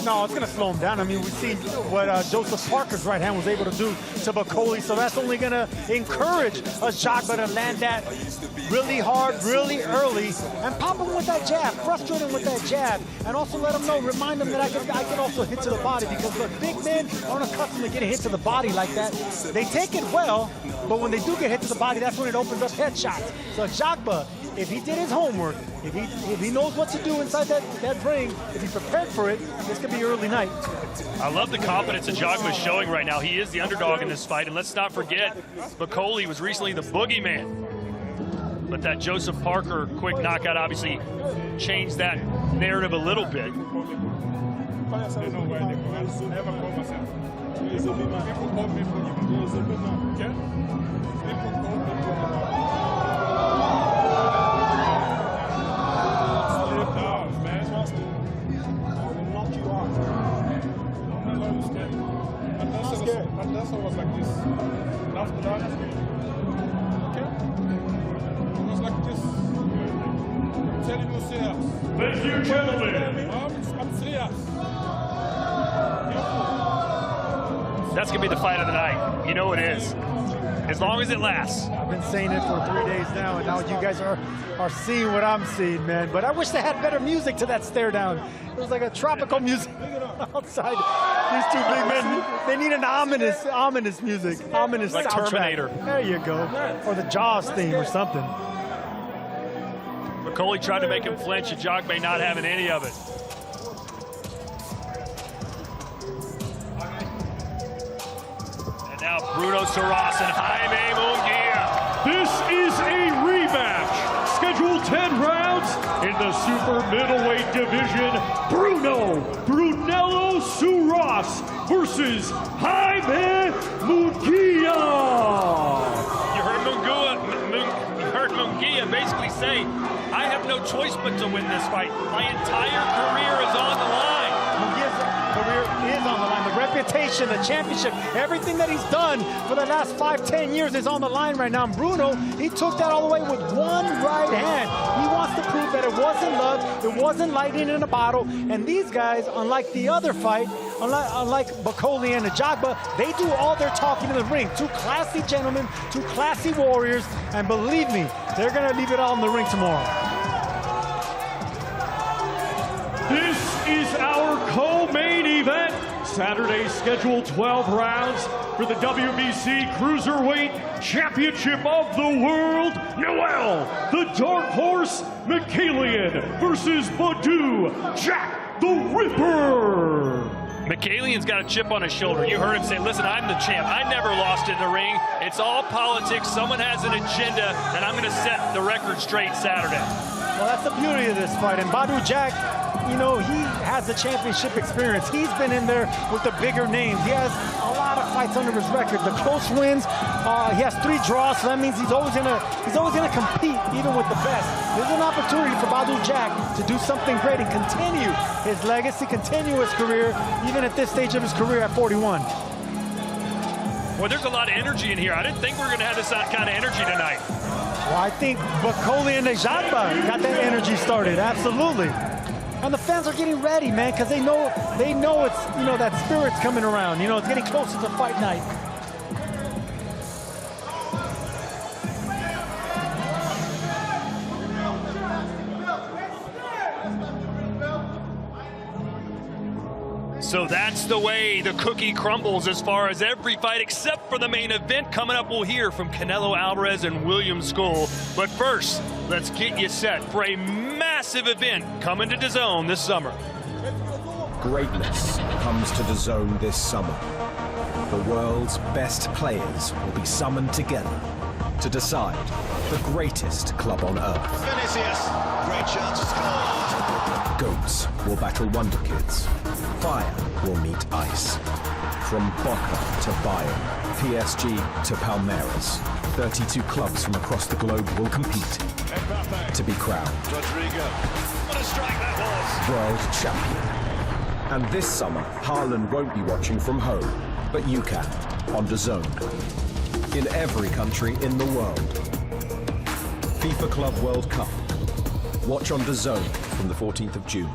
No, it's going to slow him down. I mean, we've seen what Joseph Parker's right hand was able to do to Bakoli, so that's only going to encourage Ajagba to land that really hard, really early, and pop him with that jab, frustrate him with that jab, and also let him know, remind him that I can also hit to the body, because look, big men aren't accustomed to getting hit to the body like that. They take it well, but when they do get hit to the body, that's when it opens up headshots. So Ajagba, if he did his homework, if he knows what to do inside that ring, if he prepared for it, this could be early night. I love the confidence Ajagba is showing right now. He is the underdog in this fight, and let's not forget, Bakoli was recently the boogeyman. But that Joseph Parker quick knockout obviously changed that narrative a little bit. That's was like this. After that, okay? It was like this. I'm telling you, serious. Ladies and gentlemen. I'm serious. That's going to be the fight of the night. You know it is. As long as it lasts. I've been saying it for 3 days now, and now you guys are seeing what I'm seeing, man. But I wish they had better music to that stare down. It was like a tropical music outside. These two big men, they need an ominous music, ominous like soundtrack. Terminator. There you go. Or the Jaws theme or something. Bakoli tried to make him flinch, Ajagba not having any of it. And now Bruno Soros and Jaime Munguia. This is a rematch. Scheduled 10 rounds in the super middleweight division. Brunello Soros versus Jaime Munguia. You heard Munguia basically say, I have no choice but to win this fight. My entire career is on the line. Munguia's career is on the line. The reputation, the championship, everything that he's done for the last 5-10 years is on the line right now. And Bruno, he took that all the way with one right hand. He wants to prove that it wasn't luck, it wasn't lightning in a bottle. And these guys, unlike the other fight, unlike Bakoli and Ajagba, they do all their talking in the ring. Two classy gentlemen, two classy warriors, and believe me, they're going to leave it all in the ring tomorrow. This is our co-main event. Saturday scheduled 12 rounds for the WBC Cruiserweight Championship of the World. Noel, the Dark Horse Mikhailian versus Badu, Jack the Ripper. Mikhailian's got a chip on his shoulder. You heard him say, listen, I'm the champ. I never lost in the ring. It's all politics. Someone has an agenda, and I'm going to set the record straight Saturday. Well, that's the beauty of this fight. And Badu Jack, you know, he has the championship experience. He's been in there with the bigger names. He has a lot of fights under his record. The close wins, he has 3 draws, so that means he's always gonna compete, even with the best. There's an opportunity for Badou Jack to do something great and continue his legacy, continue his career, even at this stage of his career at 41. Well, there's a lot of energy in here. I didn't think we were going to have this kind of energy tonight. Well, I think Bakoli and Ajagba got that energy started, absolutely. And the fans are getting ready, man, because they know it's, that spirit's coming around. It's getting closer to fight night. So that's the way the cookie crumbles as far as every fight except for the main event. Coming up, we'll hear from Canelo Alvarez and William Scull. But first, let's get you set for a massive event coming to DAZN this summer. Greatness comes to DAZN this summer. The world's best players will be summoned together to decide the greatest club on earth. Vinicius, great chance to score. Goats will battle Wonder Kids. Fire will meet ice. From Boca to Bayern, PSG to Palmeiras, 32 clubs from across the globe will compete to be crowned Rodrigo, what a strike that was! world champion. And this summer, Haaland won't be watching from home, but you can on DAZN. In every country in the world. FIFA Club World Cup. Watch on DAZN from the 14th of June.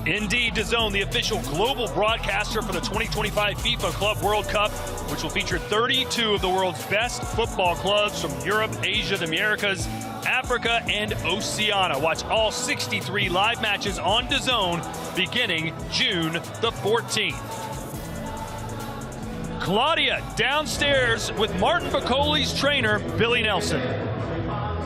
Indeed, DAZN, the official global broadcaster for the 2025 FIFA Club World Cup, which will feature 32 of the world's best football clubs from Europe, Asia, the Americas, Africa, and Oceania. Watch all 63 live matches on DAZN beginning June the 14th. Claudia downstairs with Martin Bakoli's trainer, Billy Nelson.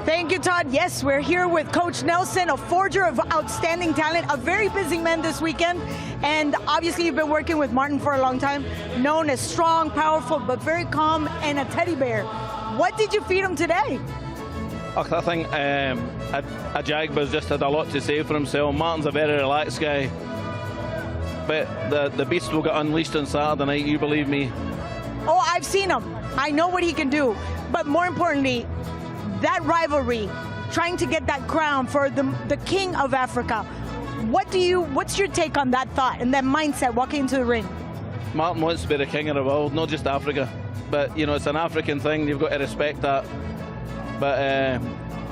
Thank you, Todd. Yes, we're here with Coach Nelson, a forger of outstanding talent, a very busy man this weekend. And obviously you've been working with Martin for a long time, known as strong, powerful, but very calm and a teddy bear. What did you feed him today? I think Ajagba's just had a lot to say for himself. Martin's a very relaxed guy. But the beast will get unleashed on Saturday night, you believe me. Oh, I've seen him. I know what he can do. But more importantly, that rivalry, trying to get that crown for the king of Africa. What's your take on that thought and that mindset walking into the ring? Martin wants to be the king of the world, not just Africa. But, it's an African thing. You've got to respect that. But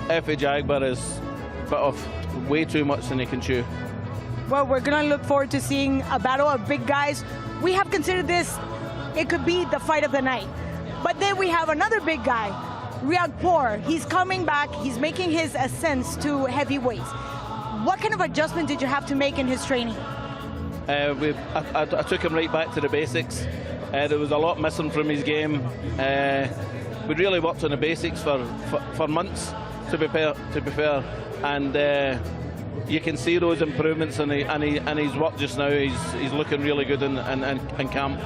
Ajagba is a bit of way too much than he can chew. Well, we're going to look forward to seeing a battle of big guys. We have considered this, it could be the fight of the night. But then we have another big guy, Riyadh. He's coming back. He's making his ascent to heavyweights. What kind of adjustment did you have to make in his training? I took him right back to the basics. There was a lot missing from his game. We really worked on the basics for months, to be fair. And you can see those improvements in his work just now. He's looking really good in camp.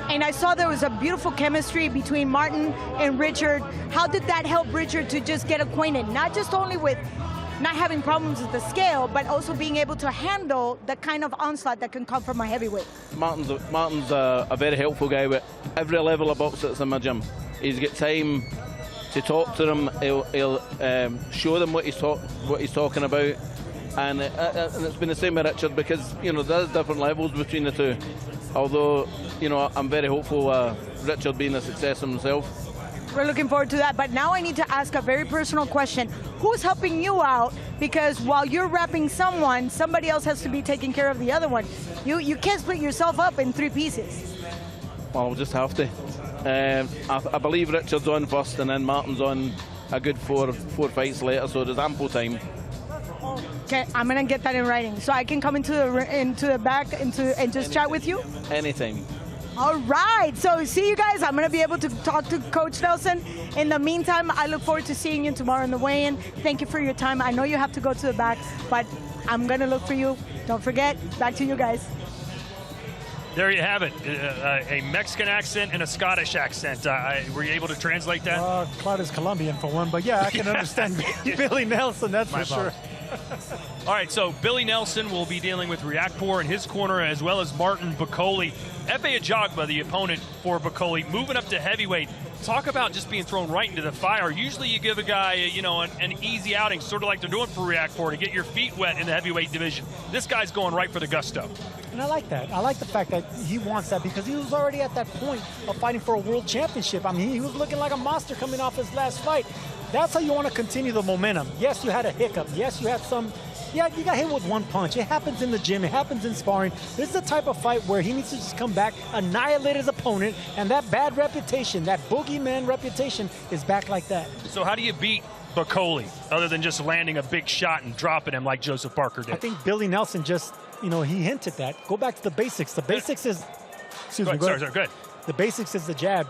And I saw there was a beautiful chemistry between Martin and Richard. How did that help Richard to just get acquainted, not just only with not having problems with the scale, but also being able to handle the kind of onslaught that can come from a heavyweight? Martin's a very helpful guy with every level of box that's in my gym. He's got time to talk to them. He'll show them what he's talking about. And it's been the same with Richard because, there's different levels between the two. Although, I'm very hopeful Richard being a success himself. We're looking forward to that. But now I need to ask a very personal question. Who's helping you out? Because while you're wrapping someone, somebody else has to be taking care of the other one. You can't split yourself up in 3 pieces. Well, we'll just have to. I believe Richard's on first and then Martin's on a good four fights later, so there's ample time. Okay, I'm gonna get that in writing, so I can come into the back and just chat with you. Anytime. All right, so see you guys. I'm gonna be able to talk to Coach Nelson. In the meantime, I look forward to seeing you tomorrow in the weigh-in. Thank you for your time. I know you have to go to the back, but I'm gonna look for you. Don't forget. Back to you guys. There you have it, a Mexican accent and a Scottish accent. Were you able to translate that? Claudia's Colombian for one, but yeah, I can understand Billy Nelson, that's for sure. All right, so Billy Nelson will be dealing with Riakporhe in his corner, as well as Martin Bakoli. Efe Ajagba, the opponent for Bakoli, moving up to heavyweight. Talk about just being thrown right into the fire. Usually you give a guy, you know, an easy outing, sort of like they're doing for Riakporhe, to get your feet wet in the heavyweight division. This guy's going right for the gusto. And I like that. I like the fact that he wants that, because he was already at that point of fighting for a world championship. I mean, he was looking like a monster coming off his last fight. That's how you want to continue the momentum. Yes, you had a hiccup. Yes, you had some... Yeah, you got hit with one punch. It happens in the gym. It happens in sparring. This is the type of fight where he needs to just come back, annihilate his opponent, and that bad reputation, that boogeyman reputation, is back like that. So how do you beat Bakoli, other than just landing a big shot and dropping him like Joseph Parker did? I think Billy Nelson just, you know, he hinted that. Go back to the basics. The basics is... Excuse me. Sorry, good. The basics is the jab.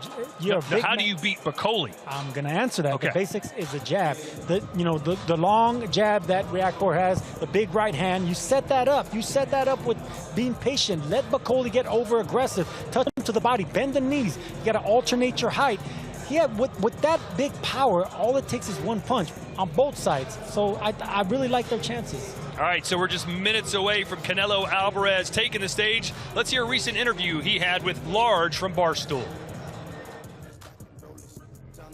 How do you beat Bakoli? I'm going to answer that. Okay. The basics is the jab. The long jab that Riakporhe has, the big right hand, you set that up. You set that up with being patient. Let Bakoli get over-aggressive. Touch him to the body. Bend the knees. You got to alternate your height. Yeah, with that big power, all it takes is one punch on both sides. So I really like their chances. All right, so we're just minutes away from Canelo Alvarez taking the stage. Let's hear a recent interview he had with Large from Barstool.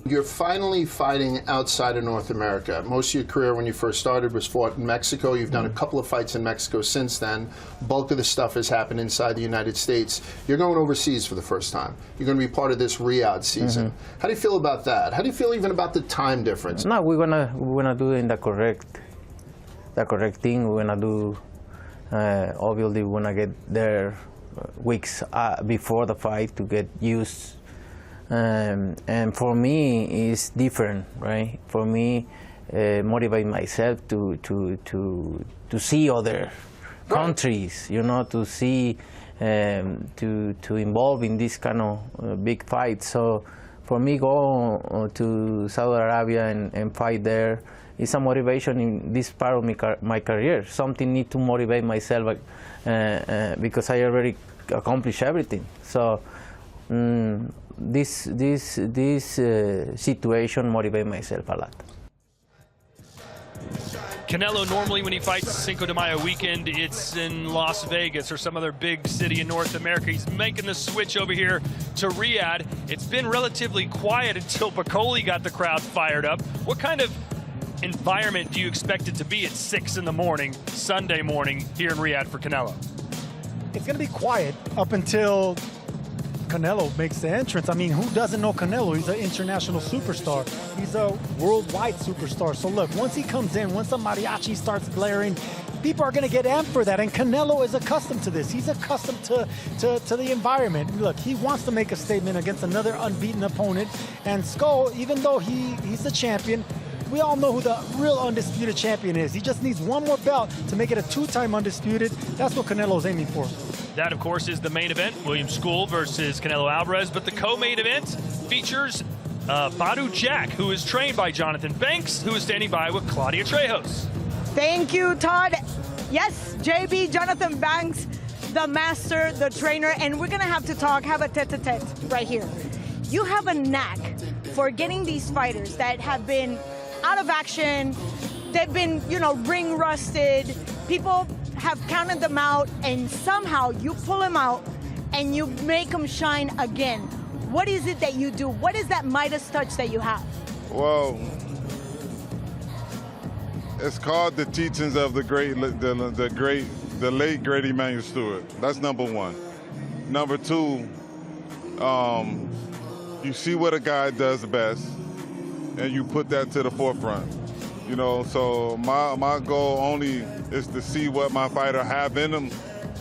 You're finally fighting outside of North America. Most of your career when you first started was fought in Mexico. You've done a couple of fights in Mexico since then. Bulk of the stuff has happened inside the United States. You're going overseas for the first time. You're going to be part of this Riyadh season. How do you feel about that? How do you feel even about the time difference? No, we're gonna do it in the correct thing. We're gonna do. Obviously, we're gonna get there weeks before the fight to get used. And for me, it's different, right? For me, motivate myself to see other countries, you know, to see, to involve in this kind of big fight. So for me, go to Saudi Arabia and fight there is a motivation in this part of my career. Something need to motivate myself because I already accomplished everything. So. This situation motivates myself a lot. Canelo, normally when he fights Cinco de Mayo weekend, it's in Las Vegas or some other big city in North America. He's making the switch over here to Riyadh. It's been relatively quiet until Bakoli got the crowd fired up. What kind of environment do you expect it to be at 6 in the morning, Sunday morning, here in Riyadh for Canelo? It's going to be quiet up until Canelo makes the entrance. I mean, who doesn't know Canelo? He's an international superstar. He's a worldwide superstar. So look, once he comes in, once the mariachi starts blaring, people are going to get amped for that. And Canelo is accustomed to this. He's accustomed to the environment. Look, he wants to make a statement against another unbeaten opponent. And Scull, even though he's the champion, we all know who the real undisputed champion is. He just needs one more belt to make it a 2-time undisputed. That's what Canelo's aiming for. That, of course, is the main event, William Scull versus Canelo Alvarez. But the co-main event features Badou Jack, who is trained by Jonathan Banks, who is standing by with Claudia Trejos. Thank you, Todd. Yes, JB, Jonathan Banks, the master, the trainer, and we're going to have to have a tete-a-tete right here. You have a knack for getting these fighters that have been out of action, they've been, you know, ring rusted, people have counted them out, and somehow you pull them out and you make them shine again. What is it that you do? What is that Midas touch that you have? Well, it's called the teachings of the late great Emmanuel Stewart. That's number one. Number two, you see what a guy does best, and you put that to the forefront. You know, so my goal only is to see what my fighter have in them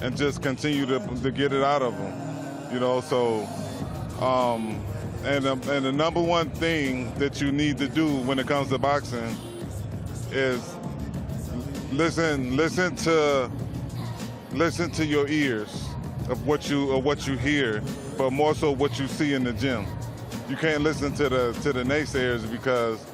and just continue to get it out of them. You know, so and the number one thing that you need to do when it comes to boxing is listen to your ears of what you hear, but more so what you see in the gym. You can't listen to the naysayers because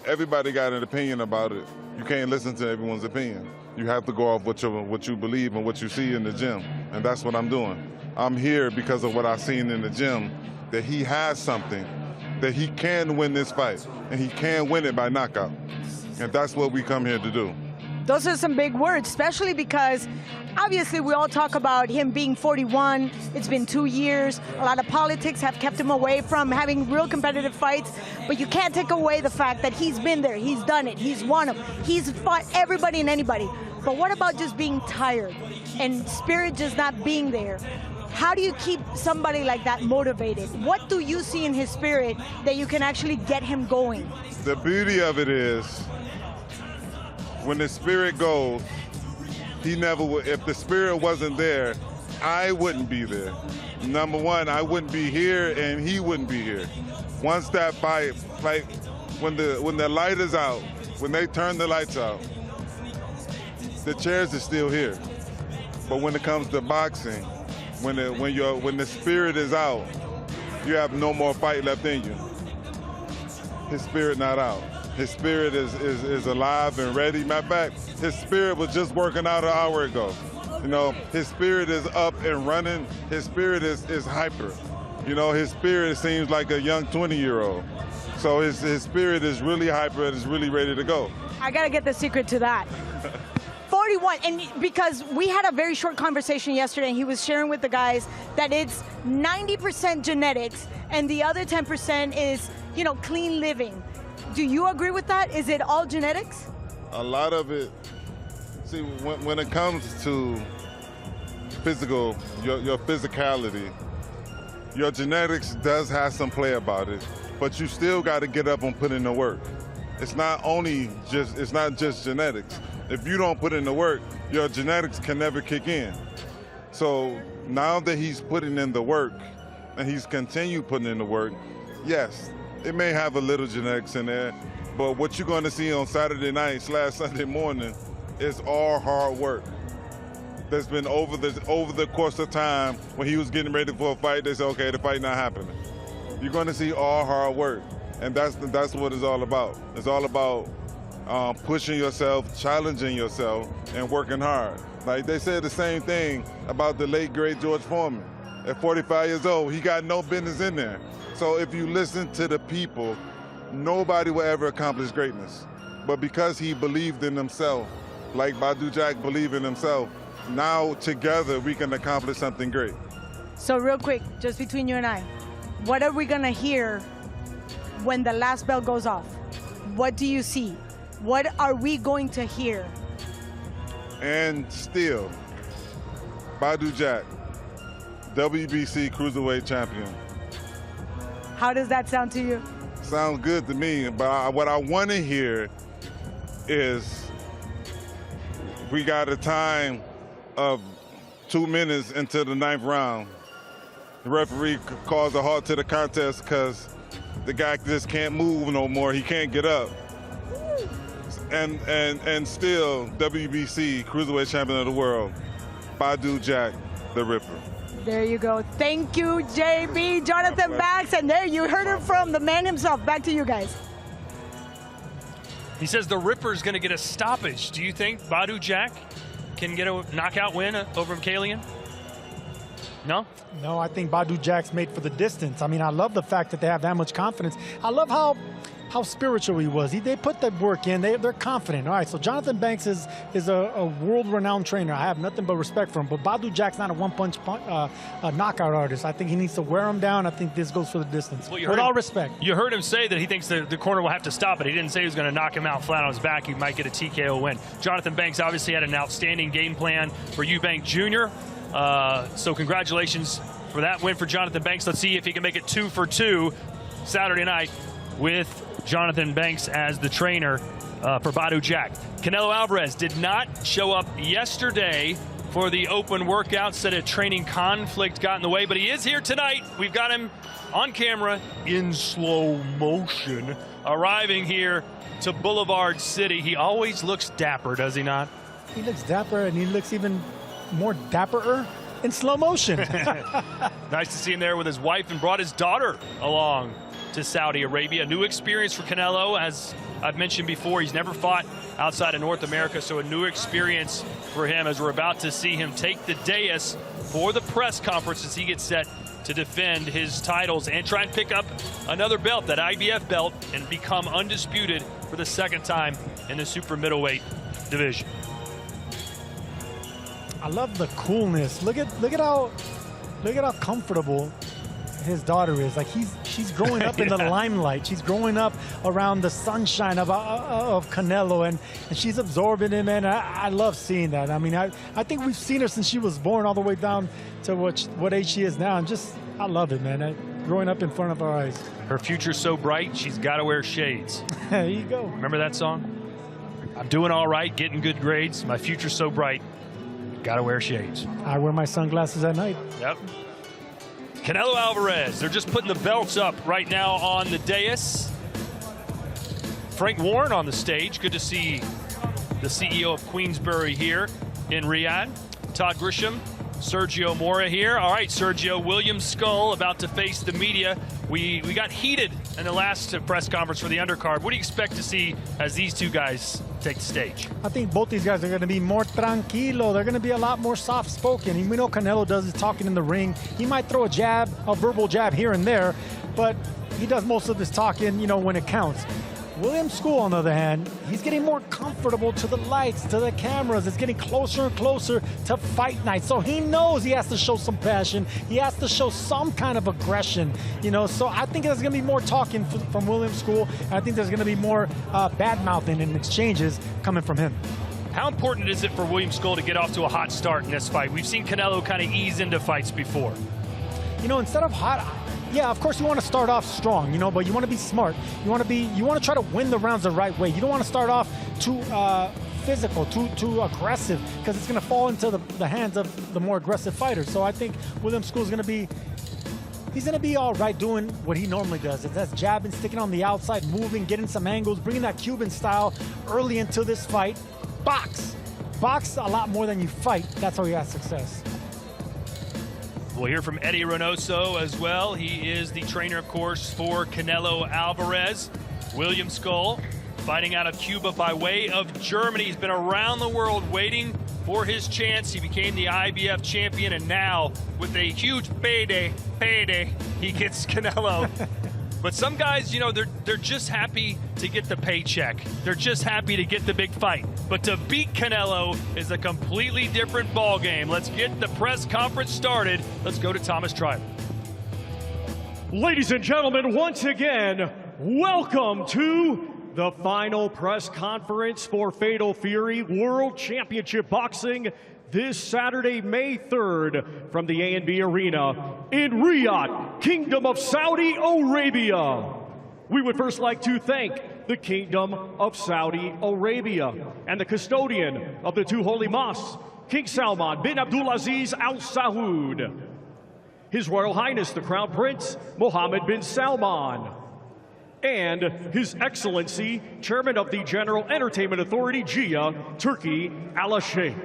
everybody got an opinion about it. You can't listen to everyone's opinion. You have to go off what you believe and what you see in the gym, and that's what I'm doing. I'm here because of what I've seen in the gym, that he has something, that he can win this fight, and he can win it by knockout. And that's what we come here to do. Those are some big words, especially because obviously we all talk about him being 41. It's been 2 years. A lot of politics have kept him away from having real competitive fights, but you can't take away the fact that he's been there, he's done it, he's won them, he's fought everybody and anybody. But what about just being tired and spirit just not being there? How do you keep somebody like that motivated? What do you see in his spirit that you can actually get him going? The beauty of it is, when the spirit goes, he never would. If the spirit wasn't there, I wouldn't be there. Number one, I wouldn't be here, and he wouldn't be here. Once that fight, like when the light is out, when they turn the lights out, the chairs are still here. But when it comes to boxing, when the spirit is out, you have no more fight left in you. His spirit not out. His spirit is alive and ready. Matter of fact, his spirit was just working out an hour ago. You know, his spirit is up and running. His spirit is hyper. You know, his spirit seems like a young 20-year-old. So his spirit is really hyper and is really ready to go. I gotta get the secret to that. 41, and because we had a very short conversation yesterday, and he was sharing with the guys that it's 90% genetics and the other 10% is, you know, clean living. Do you agree with that? Is it all genetics? A lot of it, see, when it comes to physical, your physicality, your genetics does have some play about it, but you still got to get up and put in the work. It's not just genetics. If you don't put in the work, your genetics can never kick in. So now that he's putting in the work and he's continued putting in the work, yes, it may have a little genetics in there, but what you're going to see on Saturday night / Sunday morning is all hard work. That's been over the course of time. When he was getting ready for a fight, they said, okay, the fight not happening. You're going to see all hard work, and that's what it's all about. It's all about pushing yourself, challenging yourself, and working hard. Like they said the same thing about the late, great George Foreman. At 45 years old, he got no business in there. So if you listen to the people, nobody will ever accomplish greatness. But because he believed in himself, like Badou Jack believed in himself, now together we can accomplish something great. So real quick, just between you and I, what are we gonna hear when the last bell goes off? What do you see? What are we going to hear? And still, Badou Jack, WBC Cruiserweight Champion. How does that sound to you? Sounds good to me, but what I want to hear is we got a time of 2 minutes into the 9th round. The referee calls a halt to the contest because the guy just can't move no more. He can't get up. And still, WBC Cruiserweight Champion of the World, Badou Jack, the Ripper. There you go. Thank you, JB, Jonathan Banks, and there you heard it from the man himself. Back to you guys. He says the Ripper's going to get a stoppage. Do you think Badou Jack can get a knockout win over Kalian? No? No, I think Badou Jack's made for the distance. I mean, I love the fact that they have that much confidence. I love how spiritual he was. They put that work in. They're confident. All right, so Jonathan Banks is a world-renowned trainer. I have nothing but respect for him. But Badou Jack's not a one-punch knockout artist. I think he needs to wear him down. I think this goes for the distance. Well, with all respect. You heard him say that he thinks the corner will have to stop it. He didn't say he was going to knock him out flat on his back. He might get a TKO win. Jonathan Banks obviously had an outstanding game plan for Eubank Jr. So congratulations for that win for Jonathan Banks. Let's see if he can make it 2 for 2 Saturday night with Jonathan Banks as the trainer for Badou Jack. Canelo Alvarez did not show up yesterday for the open workout. Said a training conflict got in the way, but he is here tonight. We've got him on camera in slow motion, arriving here to Boulevard City. He always looks dapper, does he not? He looks dapper, and he looks even more dapperer in slow motion. Nice to see him there with his wife, and brought his daughter along to Saudi Arabia. A new experience for Canelo. As I've mentioned before, he's never fought outside of North America, so a new experience for him as we're about to see him take the dais for the press conference as he gets set to defend his titles and try and pick up another belt, that IBF belt, and become undisputed for the second time in the super middleweight division. I love the coolness. Look at how comfortable his daughter is. Like she's growing up in the limelight. She's growing up around the sunshine of Canelo, and she's absorbing him. And I love seeing that. I mean, I think we've seen her since she was born, all the way down to what age she is now. And I love it, man. Growing up in front of our eyes. Her future's so bright, she's got to wear shades. There you go. Remember that song? I'm doing all right, getting good grades. My future's so bright, got to wear shades. I wear my sunglasses at night. Yep. Canelo Alvarez, they're just putting the belts up right now on the dais. Frank Warren on the stage. Good to see the CEO of Queensbury here in Riyadh. Todd Grisham, Sergio Mora here. All right, Sergio, William Scull about to face the media. We got heated in the last press conference for the undercard. What do you expect to see as these two guys take the stage? I think both these guys are going to be more tranquilo. They're going to be a lot more soft-spoken. We know Canelo does his talking in the ring. He might throw a verbal jab here and there, but he does most of his talking, when it counts. William Scull, on the other hand, he's getting more comfortable to the lights, to the cameras. It's getting closer and closer to fight night. So he knows he has to show some passion. He has to show some kind of aggression, So I think there's going to be more talking from William Scull. I think there's going to be more bad-mouthing and exchanges coming from him. How important is it for William Scull to get off to a hot start in this fight? We've seen Canelo kind of ease into fights before. Instead of hot... Yeah, of course you want to start off strong, but you want to be smart. You want to try to win the rounds the right way. You don't want to start off too physical, too aggressive, because it's going to fall into the hands of the more aggressive fighters. So I think William Scull is going to be, he's going to be all right doing what he normally does. That's jabbing, sticking on the outside, moving, getting some angles, bringing that Cuban style early into this fight. Box a lot more than you fight. That's how he has success. We'll hear from Eddie Reynoso as well. He is the trainer, of course, for Canelo Alvarez. William Scull, fighting out of Cuba by way of Germany. He's been around the world waiting for his chance. He became the IBF champion, and now, with a huge payday, he gets Canelo. But some guys, they're just happy to get the paycheck. They're just happy to get the big fight. But to beat Canelo is a completely different ballgame. Let's get the press conference started. Let's go to Thomas Treiber. Ladies and gentlemen, once again, welcome to the final press conference for Fatal Fury World Championship Boxing this Saturday, May 3rd, from the A&B Arena in Riyadh, Kingdom of Saudi Arabia. We would first like to thank the Kingdom of Saudi Arabia and the custodian of the two holy mosques, King Salman bin Abdulaziz Al Saud, His Royal Highness the Crown Prince Mohammed bin Salman, and His Excellency Chairman of the General Entertainment Authority, GIA, Turkey Al Sheikh.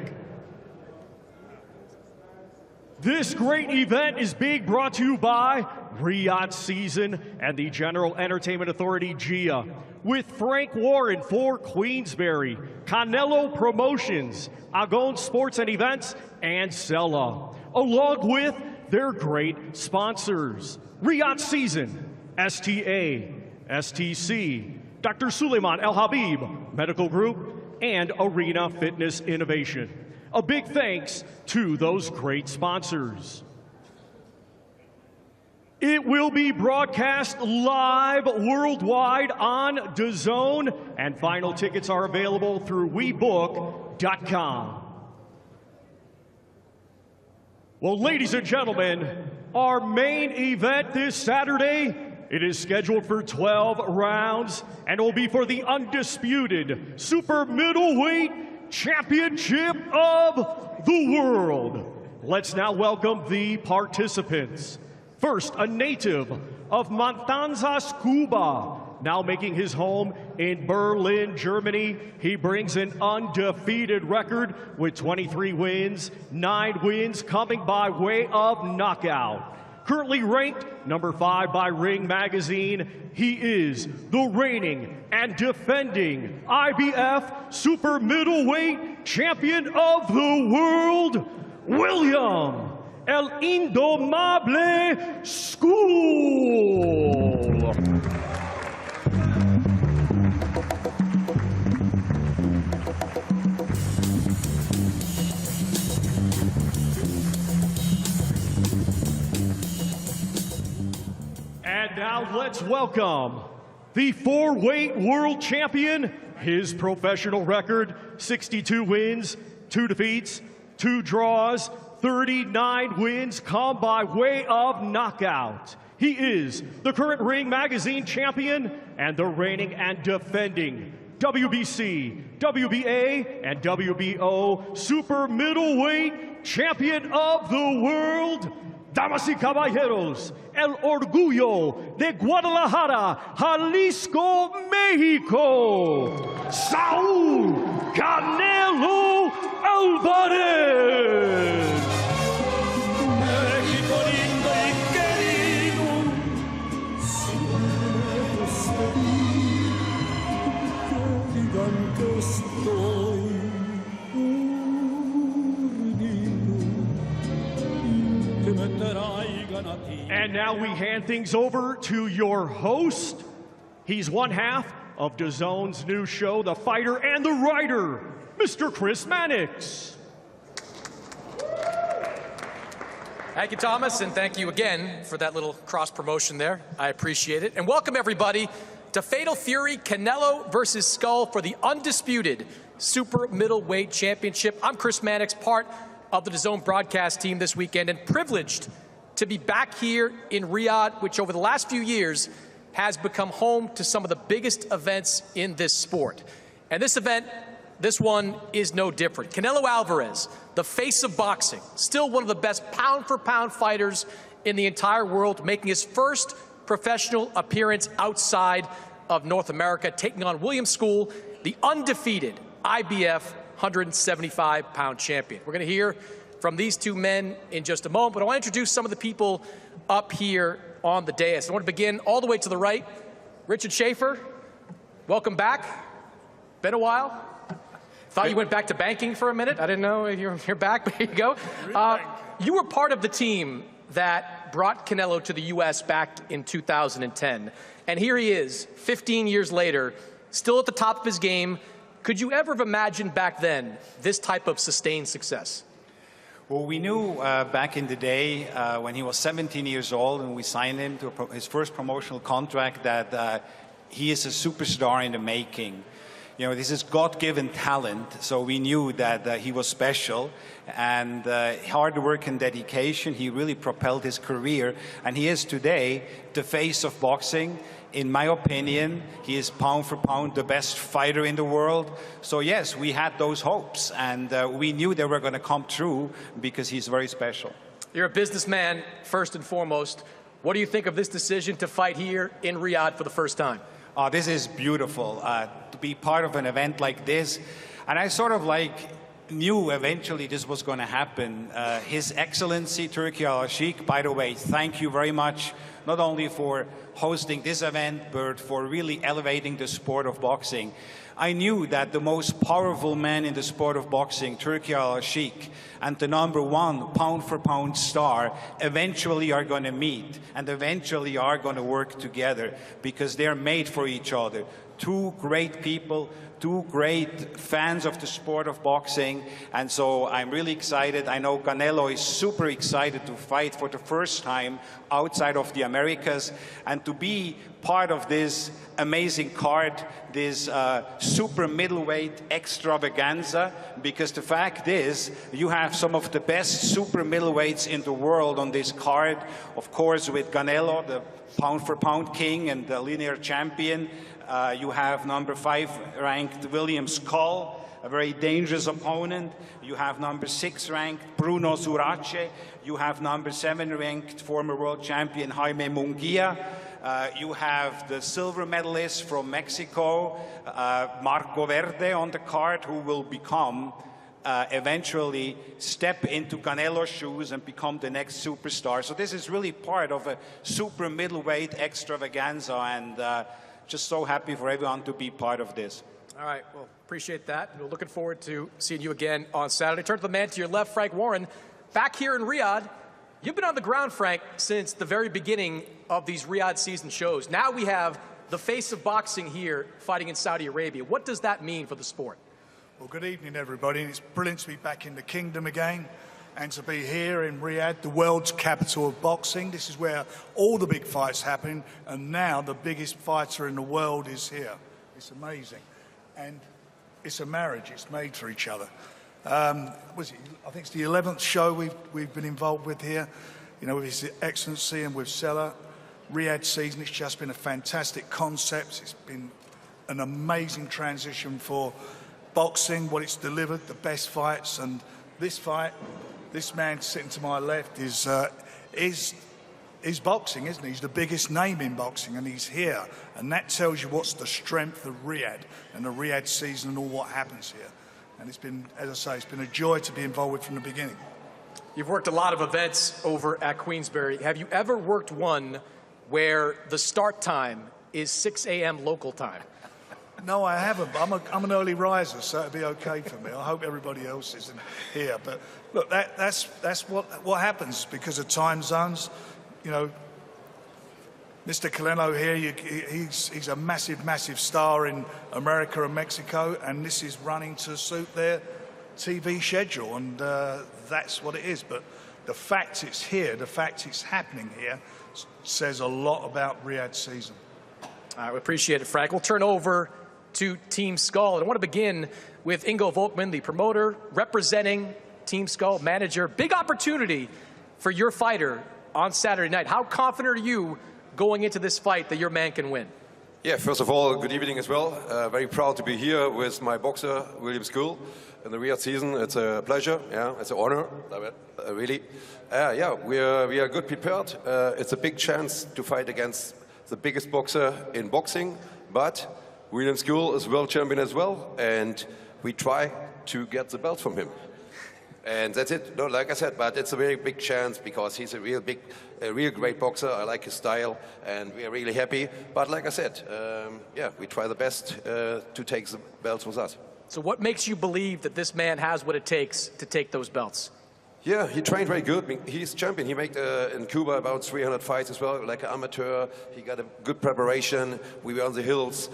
This great event is being brought to you by Riyadh Season and the General Entertainment Authority, GIA, with Frank Warren for Queensbury, Canelo Promotions, Agon Sports and Events, and Sella, along with their great sponsors, Riyadh Season, STA, STC, Dr. Suleiman El Habib Medical Group, and Arena Fitness Innovation. A big thanks to those great sponsors. It will be broadcast live worldwide on DAZN, and final tickets are available through WeBook.com. Well, ladies and gentlemen, our main event this Saturday, it is scheduled for 12 rounds, and will be for the undisputed super middleweight championship of the world. Let's now welcome the participants. First, a native of Matanzas, Cuba, now making his home in Berlin, Germany. He brings an undefeated record with 23 wins, 9 wins coming by way of knockout. Currently ranked number 5 by Ring Magazine, he is the reigning and defending IBF Super Middleweight Champion of the World, William El Indomable Scull. now let's welcome the 4-weight world champion. His professional record, 62 wins, 2 defeats, 2 draws, 39 wins come by way of knockout. He is the current Ring Magazine champion and the reigning and defending WBC, WBA, and WBO super middleweight champion of the world. Damas y caballeros, el orgullo de Guadalajara, Jalisco, Mexico, Saúl Canelo Alvarez. México lindo y querido, que digan que estoy And now we hand things over to your host. He's one half of DAZN's new show, The Fighter and the Writer, Mr. Chris Mannix. Thank you, Thomas, and thank you again for that little cross-promotion there. I appreciate it. And welcome, everybody, to Fatal Fury, Canelo versus Scull for the undisputed Super Middleweight Championship. I'm Chris Mannix, part of the DAZN broadcast team this weekend, and privileged to be back here in Riyadh, which over the last few years has become home to some of the biggest events in this sport. And this event, this one is no different. Canelo Alvarez, the face of boxing, still one of the best pound-for-pound fighters in the entire world, making his first professional appearance outside of North America, taking on William Scull, the undefeated IBF 175-pound champion. We're going to hear from these two men in just a moment, but I want to introduce some of the people up here on the dais. I want to begin all the way to the right. Richard Schaefer, welcome back. Been a while. Thought you went back to banking for a minute. I didn't know you're back, but here you go. You were part of the team that brought Canelo to the U.S. back in 2010. And here he is, 15 years later, still at the top of his game. Could you ever have imagined back then this type of sustained success? Well, we knew back in the day when he was 17 years old and we signed him to his first promotional contract that he is a superstar in the making. You know, this is God-given talent, so we knew that he was special, and hard work and dedication, he really propelled his career, and he is today the face of boxing. In my opinion, he is pound for pound the best fighter in the world. So yes, we had those hopes, and we knew they were going to come true because he's very special. You're a businessman, first and foremost. What do you think of this decision to fight here in Riyadh for the first time? Oh, this is beautiful, to be part of an event like this. And I sort of knew eventually this was going to happen. His Excellency Turki Al-Sheikh, by the way, thank you very much, not only for hosting this event, but for really elevating the sport of boxing. I knew that the most powerful man in the sport of boxing, Turki Al-Sheikh, and the #1 pound-for-pound star eventually are going to meet and eventually are going to work together because they're made for each other. Two great people, two great fans of the sport of boxing, and so I'm really excited. I know Canelo is super excited to fight for the first time outside of the Americas and to be part of this amazing card, this super middleweight extravaganza, because the fact is you have some of the best super middleweights in the world on this card, of course with Canelo, the pound-for-pound king and the linear champion. You have #5 ranked William Scull, a very dangerous opponent. You have #6 ranked Bruno Zurace. You have #7 ranked former world champion Jaime Munguia. You have the silver medalist from Mexico, Marco Verde, on the card, who will become eventually step into Canelo's shoes and become the next superstar. So this is really part of a super middleweight extravaganza, and just so happy for everyone to be part of this. All right, well, appreciate that. We're looking forward to seeing you again on Saturday. Turn to the man to your left, Frank Warren. Back here in Riyadh, you've been on the ground, Frank, since the very beginning of these Riyadh season shows. Now we have the face of boxing here fighting in Saudi Arabia. What does that mean for the sport? Well, good evening, everybody. It's brilliant to be back in the kingdom again. and to be here in Riyadh, the world's capital of boxing. This is where all the big fights happen, and now the biggest fighter in the world is here. It's amazing. And it's a marriage. It's made for each other. I think it's the 11th show we've been involved with here, you know, with His Excellency and with Sela. Riyadh season, it's just been a fantastic concept. It's been an amazing transition for boxing, what it's delivered, the best fights, and this fight, this man sitting to my left is boxing, isn't he? He's the biggest name in boxing, and he's here, and that tells you what's the strength of Riyadh and the Riyadh season and all what happens here. And it's been, as I say, it's been a joy to be involved with from the beginning. You've worked a lot of events over at Queensberry. Have you ever worked one where the start time is 6 a.m. local time? No, I haven't, but I'm an early riser, so it'll be okay for me. I hope everybody else is here. But look, that's what happens because of time zones. You know, Mr. Canelo here, he's a massive, massive star in America and Mexico, and this is running to suit their TV schedule, and that's what it is. But the fact it's here, the fact it's happening here, says a lot about Riyadh season. All right, we appreciate it, Frank. We'll turn over to Team Scull. And I want to begin with Ingo Volkman, the promoter, representing Team Scull, manager. Big opportunity for your fighter on Saturday night. How confident are you going into this fight that your man can win? Yeah, first of all, good evening as well. Very proud to be here with my boxer, William Scull, in the Riyadh season. It's a pleasure, yeah, it's an honor, really. Yeah, we are good prepared. It's a big chance to fight against the biggest boxer in boxing, but William Scull is world champion as well, and we try to get the belt from him. And that's it. No, like I said, but it's a very big chance because he's a real great boxer. I like his style, and we are really happy. But like I said, yeah, we try the best to take the belts with us. So what makes you believe that this man has what it takes to take those belts? Yeah, he trained very good. He's champion. He made in Cuba about 300 fights as well, like an amateur. He got a good preparation. We were on the hills.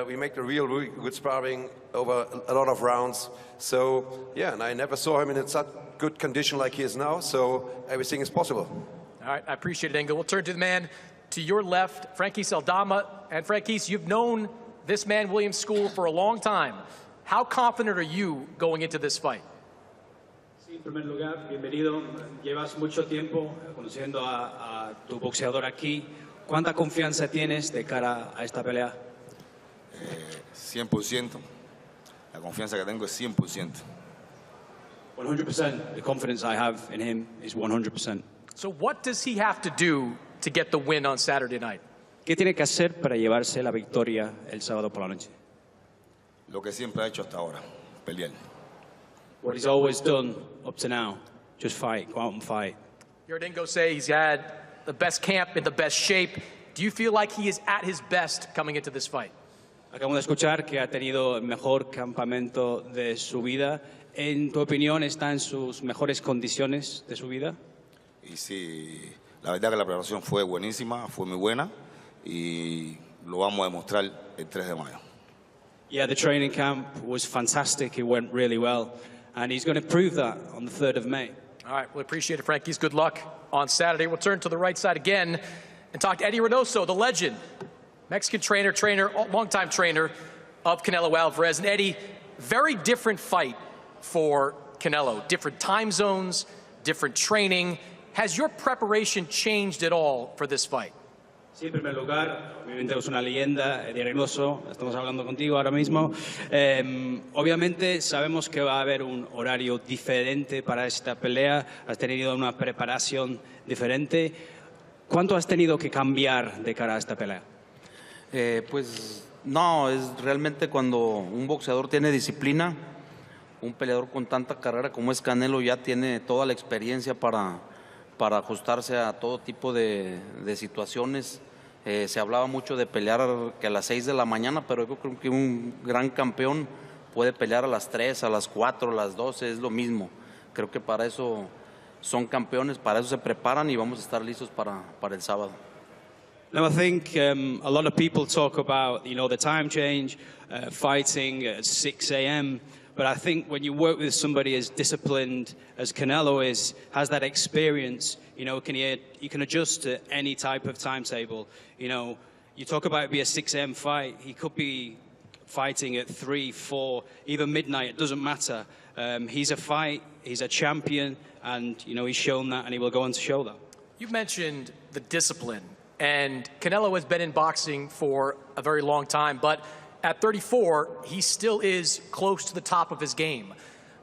We made a really good sparring over a lot of rounds. So, yeah, and I never saw him in such good condition like he is now, so everything is possible. All right, I appreciate it, Ingo. We'll turn to the man to your left, Franquise Aldama. And Franquise, you've known this man, William Scull, for a long time. How confident are you going into this fight? En primer lugar, bienvenido. Llevas mucho tiempo conociendo a tu boxeador aquí. ¿Cuánta confianza tienes de cara a esta pelea? 100%. La confianza que tengo es 100%. 100%. The confidence I have in him is 100%. So what does he have to do to get the win on Saturday night? ¿Qué tiene que hacer para llevarse la victoria el sábado por la noche? Lo que siempre ha hecho hasta ahora, pelear. What he's always done up to now, just fight, go out and fight. You heard Ingo say he's had the best camp in the best shape. Do you feel like he is at his best coming into this fight? Acabamos de escuchar que ha tenido el mejor campamento de su vida. ¿En tu opinión está en sus mejores condiciones de su vida? Y sí, la verdad que la preparación fue buenísima, fue muy buena y lo vamos a demostrar el 3 de mayo. Yeah, the training camp was fantastic. It went really well. And he's going to prove that on the 3rd of May. All right, well, appreciate it, Frankie's. Good luck on Saturday. We'll turn to the right side again and talk to Eddie Reynoso, the legend, Mexican trainer, longtime trainer of Canelo Alvarez. And Eddie, very different fight for Canelo. Different time zones, different training. Has your preparation changed at all for this fight? Sí, en primer lugar, obviamente es una leyenda, Eddie Reynoso, estamos hablando contigo ahora mismo. Obviamente sabemos que va a haber un horario diferente para esta pelea, has tenido una preparación diferente. ¿Cuánto has tenido que cambiar de cara a esta pelea? Pues no, es realmente cuando un boxeador tiene disciplina, un peleador con tanta carrera como es Canelo ya tiene toda la experiencia para ajustarse a todo tipo de situaciones. Se hablaba mucho de pelear que a las 6 de la mañana, pero yo creo que un gran campeón puede pelear a las 3, a las 4, a las 12, es lo mismo. Creo que para eso son campeones, para eso se preparan y vamos a estar listos para el sábado. Now, I think a lot of people talk about, the time change, fighting at 6 a.m., But I think when you work with somebody as disciplined as Canelo is, has that experience, you know, you can adjust to any type of timetable. You know, you talk about it be a 6 a.m. fight. He could be fighting at 3, 4, even midnight. It doesn't matter. He's a fight. He's a champion, and you know he's shown that, and he will go on to show that. You mentioned the discipline, and Canelo has been in boxing for a very long time, but at 34, he still is close to the top of his game.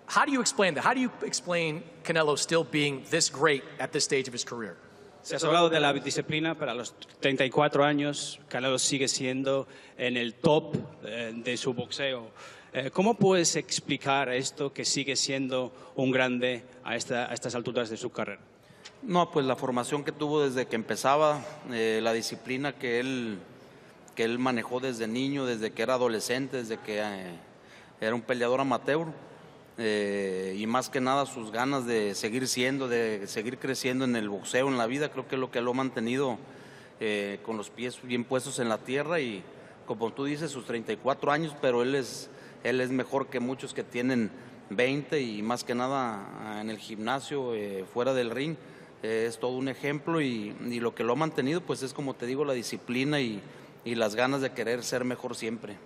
How do you explain that? How do you explain Canelo still being this great at this stage of his career? Se has hablado de la disciplina, pero a los 34 años, Canelo sigue siendo en el top de su boxeo. ¿Cómo puedes explicar esto que sigue siendo un grande a estas alturas de su carrera? No, pues la formación que tuvo desde que empezaba, la disciplina que él manejó desde niño, desde que era adolescente, desde que era un peleador amateur, y más que nada sus ganas de seguir creciendo en el boxeo, en la vida, creo que es lo que lo ha mantenido con los pies bien puestos en la tierra, y como tú dices, sus 34 años, pero él es mejor que muchos que tienen 20, y más que nada en el gimnasio, fuera del ring, es todo un ejemplo, y lo que lo ha mantenido pues es, como te digo, la disciplina y las ganas de querer ser mejor siempre.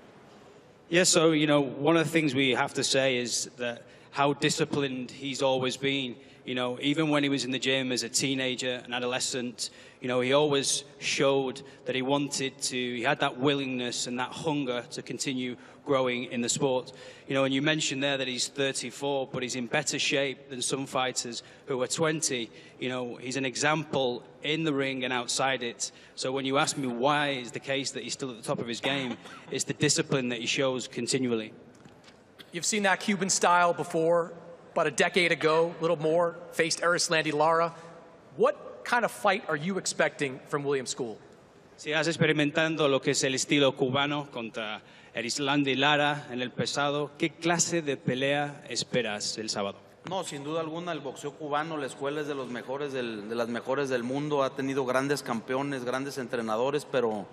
Yeah, so, you know, one of the things we have to say is that how disciplined he's always been. You know, even when he was in the gym as a teenager, an adolescent, you know, he always showed that he had that willingness and that hunger to continue growing in the sport. You know, and you mentioned there that he's 34, but he's in better shape than some fighters who are 20. You know, he's an example in the ring and outside it. So when you ask me why is the case that he's still at the top of his game, it's the discipline that he shows continually. You've seen that Cuban style before. About a decade ago, a little more, faced Erislandy Lara. What kind of fight are you expecting from William Scull? Si has experimentando lo que es el estilo cubano contra Erislandy Lara en el pesado, ¿qué clase de pelea esperas el sábado? No, sin duda alguna el boxeo cubano, la escuela es de las mejores del mundo, ha tenido grandes campeones, grandes entrenadores, pero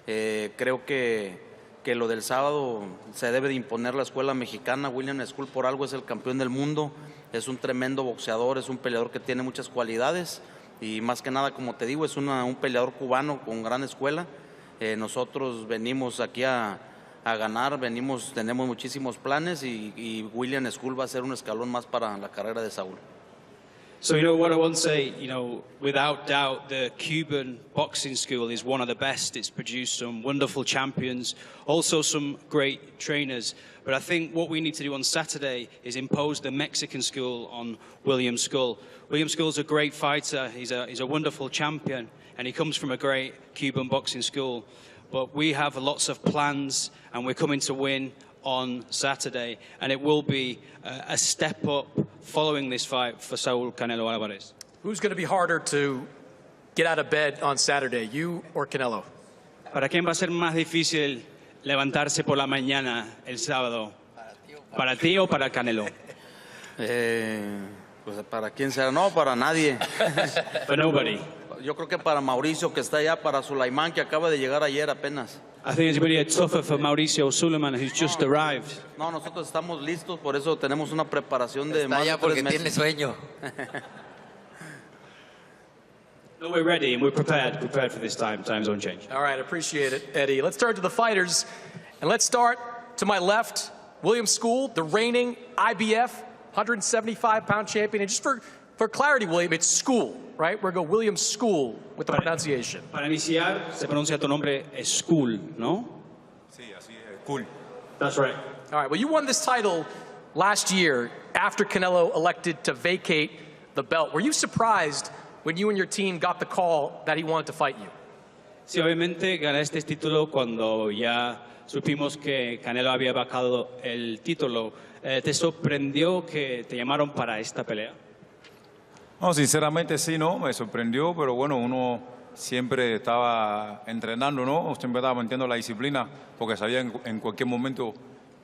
creo que lo del sábado se debe de imponer la escuela mexicana. William Scull por algo es el campeón del mundo, es un tremendo boxeador, es un peleador que tiene muchas cualidades y más que nada, como te digo, es un peleador cubano con gran escuela. Nosotros venimos aquí a ganar, tenemos muchísimos planes y William Scull va a ser un escalón más para la carrera de Saúl. So, you know, what I want to say, you know, without doubt, the Cuban boxing school is one of the best. It's produced some wonderful champions, also some great trainers. But I think what we need to do on Saturday is impose the Mexican school on William Scull. William Scull's a great fighter. He's a wonderful champion, and he comes from a great Cuban boxing school. But we have lots of plans, and we're coming to win on Saturday, and it will be a step up following this fight for Saúl Canelo Alvarez. Who's going to be harder to get out of bed on Saturday, you or Canelo? ¿Para quién va a ser más difícil levantarse por la mañana el sábado? ¿Para ti o para Canelo? Pues para quién será, no, para nadie. For nobody. Yo creo que para Mauricio que está allá, para Sulaimán que acaba de llegar ayer apenas. I think it's really tougher for Mauricio Suleiman, who's just arrived. No, nosotros estamos listos, por eso tenemos una preparación de más de 3 meses. Tiene sueño. No, we're ready and we're prepared for this time zone change. All right, appreciate it, Eddie. Let's turn to the fighters, and let's start to my left, William Scull, the reigning IBF 175-pound champion. And just for clarity, William, it's Scull, right? We're going to go William Scull with the pronunciation. Para iniciar, se pronuncia tu nombre Scull, ¿no? Sí, así es, Scull. That's right. All right, well, you won this title last year after Canelo elected to vacate the belt. Were you surprised when you and your team got the call that he wanted to fight you? Sí, obviamente ganaste este título cuando ya supimos que Canelo había vacado el título. ¿Te sorprendió que te llamaron para esta pelea? No, sinceramente sí, no, me sorprendió, pero bueno, uno siempre estaba entrenando, ¿no? Siempre estaba manteniendo la disciplina, porque sabía en cualquier momento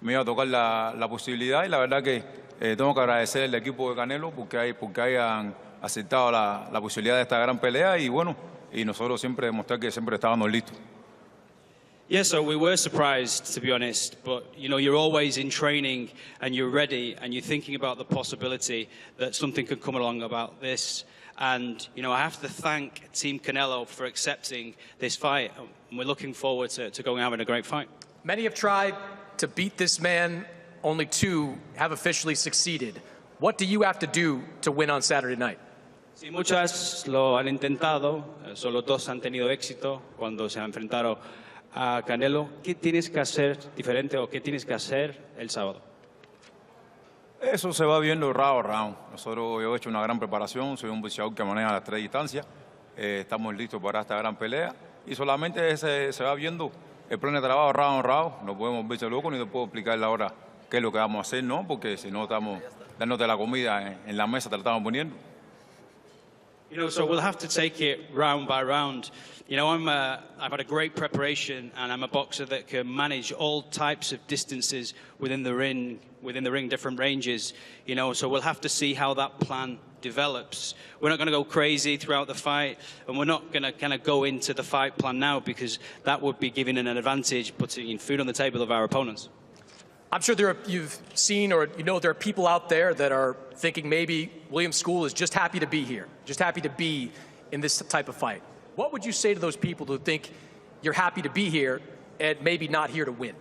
me iba a tocar la posibilidad, y la verdad que tengo que agradecer al equipo de Canelo porque hayan aceptado la posibilidad de esta gran pelea, y bueno, y nosotros siempre demostrar que siempre estábamos listos. Yeah, so we were surprised, to be honest, but you know, you're always in training and you're ready and you're thinking about the possibility that something could come along about this. And you know, I have to thank Team Canelo for accepting this fight. And we're looking forward to going and having a great fight. Many have tried to beat this man. Only 2 have officially succeeded. What do you have to do to win on Saturday night? Sí, muchas lo han intentado, solo 2 han tenido éxito cuando se enfrentaron a Canelo. ¿Qué tienes que hacer diferente o qué tienes que hacer el sábado? Eso se va viendo round a round. Yo he hecho una gran preparación, soy un boxeador que maneja las 3 distancias. Estamos listos para esta gran pelea y solamente se va viendo el plan de trabajo round a round. No podemos verse locos ni te puedo explicar ahora qué es lo que vamos a hacer, ¿no? Porque si no estamos dándote la comida en la mesa, te la estamos poniendo. You know, so we'll have to take it round by round. You know, I've had a great preparation, and I'm a boxer that can manage all types of distances within the ring, different ranges. You know, so we'll have to see how that plan develops. We're not going to go crazy throughout the fight, and we're not going to kind of go into the fight plan now because that would be giving an advantage, putting food on the table of our opponents. I'm sure you've seen or you know there are people out there that are thinking maybe William Scull is just happy to be here, just happy to be in this type of fight. What would you say to those people who think you're happy to be here and maybe not here to win?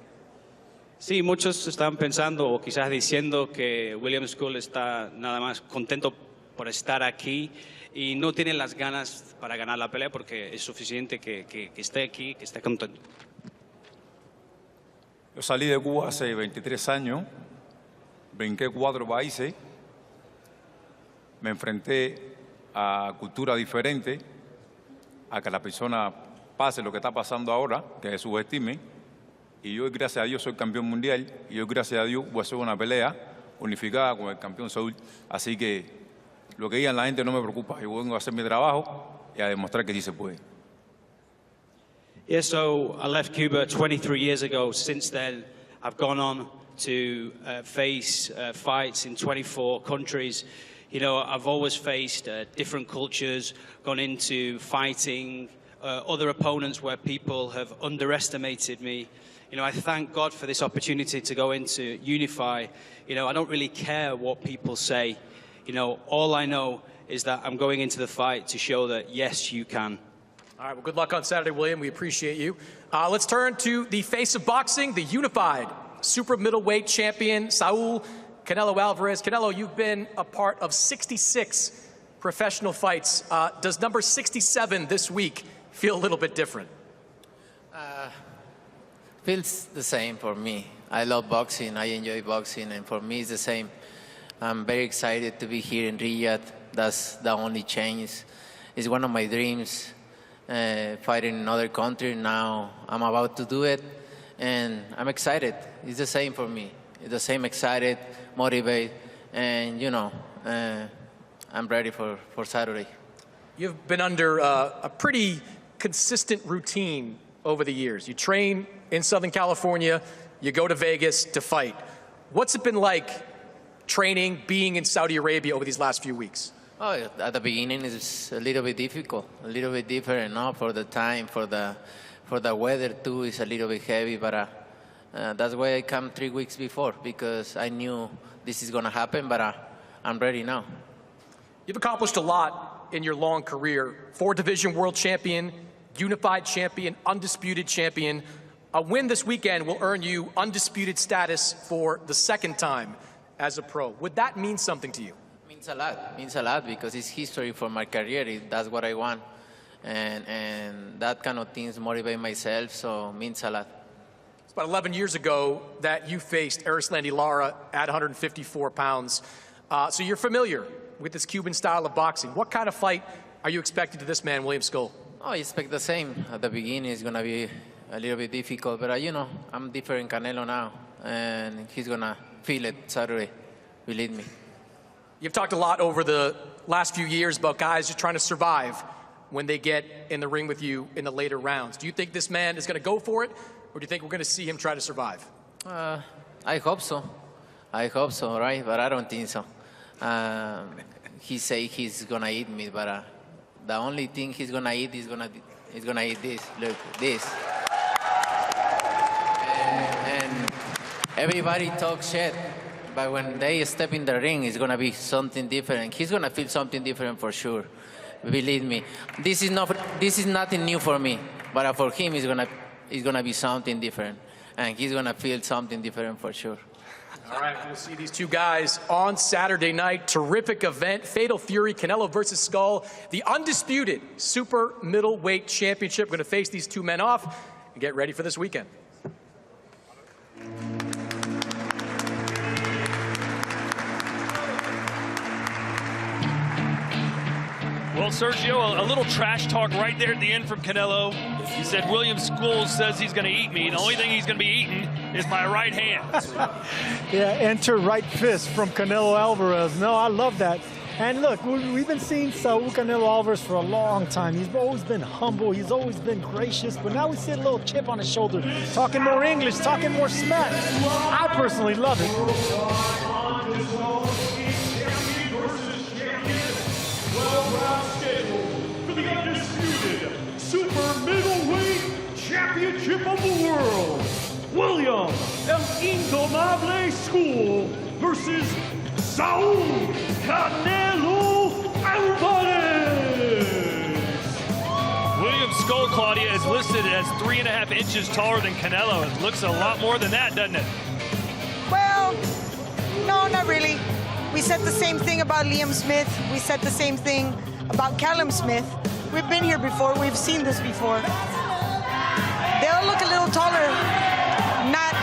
Sí, muchos están pensando o quizás diciendo que William Scull está nada más contento por estar aquí y no tiene las ganas para ganar la pelea porque es suficiente que esté aquí, que esté contento. Yo salí de Cuba hace 23 años, brinqué 4 países, me enfrenté a culturas diferentes, a que la persona pase lo que está pasando ahora, que se subestime, y hoy, gracias a Dios, soy campeón mundial, y hoy, gracias a Dios, voy a hacer una pelea unificada con el campeón Saúl. Así que lo que digan la gente no me preocupa, yo vengo a hacer mi trabajo y a demostrar que sí se puede. Yeah, so I left Cuba 23 years ago. Since then, I've gone on to face fights in 24 countries. You know, I've always faced different cultures, gone into fighting other opponents where people have underestimated me. You know, I thank God for this opportunity to go into Unify. You know, I don't really care what people say. You know, all I know is that I'm going into the fight to show that, yes, you can. All right, well, good luck on Saturday, William. We appreciate you. Let's turn to the face of boxing, the unified super middleweight champion, Saul Canelo Alvarez. Canelo, you've been a part of 66 professional fights. Does number 67 this week feel a little bit different? Feels the same for me. I love boxing, I enjoy boxing, and for me it's the same. I'm very excited to be here in Riyadh. That's the only change. It's one of my dreams. Fighting in another country. Now I'm about to do it, and I'm excited. It's the same for me. It's the same, excited, motivated, and you know, I'm ready for Saturday. You've been under a pretty consistent routine over the years. You train in Southern California, you go to Vegas to fight. What's it been like training, being in Saudi Arabia over these last few weeks? Oh, at the beginning it's a little bit difficult, a little bit different, no? For the time, for the weather too, it's a little bit heavy, but that's why I come 3 weeks before, because I knew this is gonna happen, but I'm ready now. You've accomplished a lot in your long career. 4-division world champion, unified champion, undisputed champion. A win this weekend will earn you undisputed status for the 2nd time as a pro. Would that mean something to you? Means a lot because it's history for my career. That's what I want, and that kind of things motivate myself, so means a lot. It's about 11 years ago that you faced Erislandy Lara at 154 pounds. So you're familiar with this Cuban style of boxing. What kind of fight are you expecting to this man, William Scull? Oh, I expect the same. At the beginning, it's gonna be a little bit difficult, but you know, I'm different Canelo now, and he's gonna feel it Saturday. Believe me. You've talked a lot over the last few years about guys just trying to survive when they get in the ring with you in the later rounds. Do you think this man is going to go for it, or do you think we're going to see him try to survive? I hope so. I hope so, right? But I don't think so. He say he's going to eat me, but the only thing he's going to eat is going to eat this. Look, this. everybody talks shit, but when they step in the ring, it's gonna be something different. He's gonna feel something different for sure. Believe me, this is nothing new for me, but for him, it's gonna be something different, and he's gonna feel something different for sure. All right, we'll see these two guys on Saturday night. Terrific event. Fatal Fury, Canelo versus Scull. The undisputed super middleweight championship. We're going to face these two men off and get ready for this weekend. Well, Sergio, a little trash talk right there at the end from Canelo. He said, William Scull says he's going to eat me. The only thing he's going to be eating is my right hand. Yeah, enter right fist from Canelo Alvarez. No, I love that. And look, we've been seeing Saul Canelo Alvarez for a long time. He's always been humble. He's always been gracious. But now we see a little chip on his shoulder, talking more English, talking more smack. I personally love it. For the undisputed super middleweight championship of the world, William El Indomable Scull versus Saul Canelo Alvarez. William Scull, Claudia, is listed as 3.5 inches taller than Canelo. It looks a lot more than that, doesn't it? Well, no, not really. We said the same thing about Liam Smith. We said the same thing about Callum Smith. We've been here before. We've seen this before. They'll look a little taller, not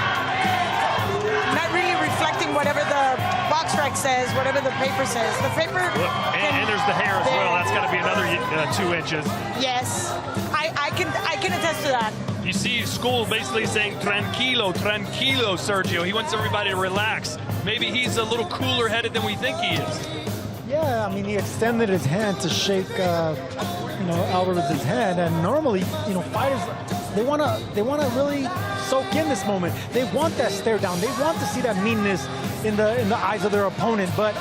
really reflecting whatever the box rec says, whatever the paper says. The paper. And there's the hair as well. That's got to be another 2 inches. Yes, I can attest to that. You see Scull basically saying, tranquilo, tranquilo, Sergio. He wants everybody to relax. Maybe he's a little cooler headed than we think he is. Yeah, I mean, he extended his hand to shake, Alvarez's hand, and normally, fighters, they wanna really soak in this moment. They want that stare down. They want to see that meanness in the eyes of their opponent. But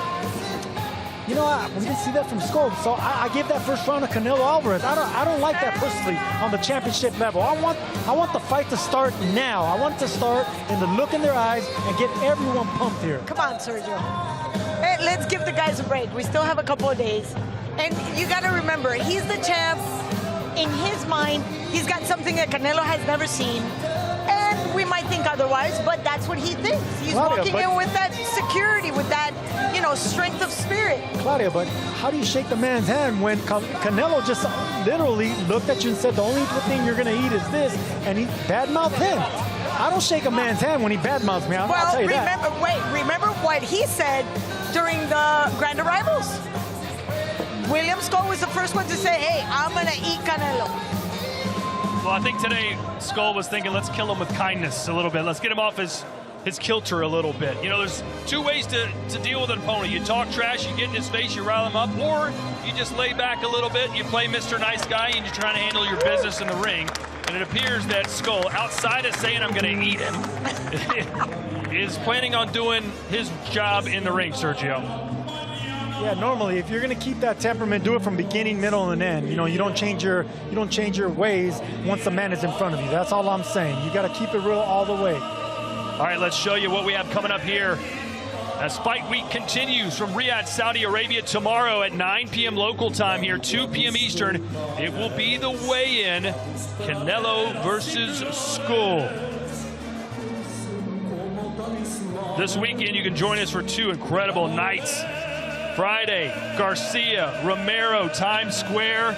we didn't see that from Scull. So I give that first round to Canelo Alvarez. I don't like that personally on the championship level. I want the fight to start now. I want it to start in the look in their eyes and get everyone pumped here. Come on, Sergio. Hey, let's give the guys a break. We still have a couple of days. And you got to remember, he's the champ. In his mind, he's got something that Canelo has never seen. And we might think otherwise, but that's what he thinks. He's walking in with that security, with that, strength of spirit. Claudia, but how do you shake the man's hand when Canelo just literally looked at you and said, the only thing you're going to eat is this, and he badmouthed him? I don't shake a man's hand when he badmouths me. I'll tell you that. Remember what he said during the Grand Arrivals? William Scull was the first one to say, hey, I'm going to eat Canelo. Well, I think today Scull was thinking, let's kill him with kindness a little bit. Let's get him off his kilter a little bit. There's two ways to deal with an opponent. You talk trash, you get in his face, you rile him up, or you just lay back a little bit, you play Mr. Nice Guy, and you're trying to handle your business in the ring. And it appears that Scull, outside of saying I'm going to eat him, is planning on doing his job in the ring, Sergio. Yeah, normally, if you're going to keep that temperament, do it from beginning, middle, and end. You don't change your ways once the man is in front of you. That's all I'm saying. You got to keep it real all the way. All right, let's show you what we have coming up here as Fight Week continues from Riyadh, Saudi Arabia tomorrow at 9 p.m. local time here, 2 p.m. Eastern. It will be the weigh-in, Canelo versus Scull. This weekend, you can join us for 2 incredible nights. Friday, Garcia, Romero, Times Square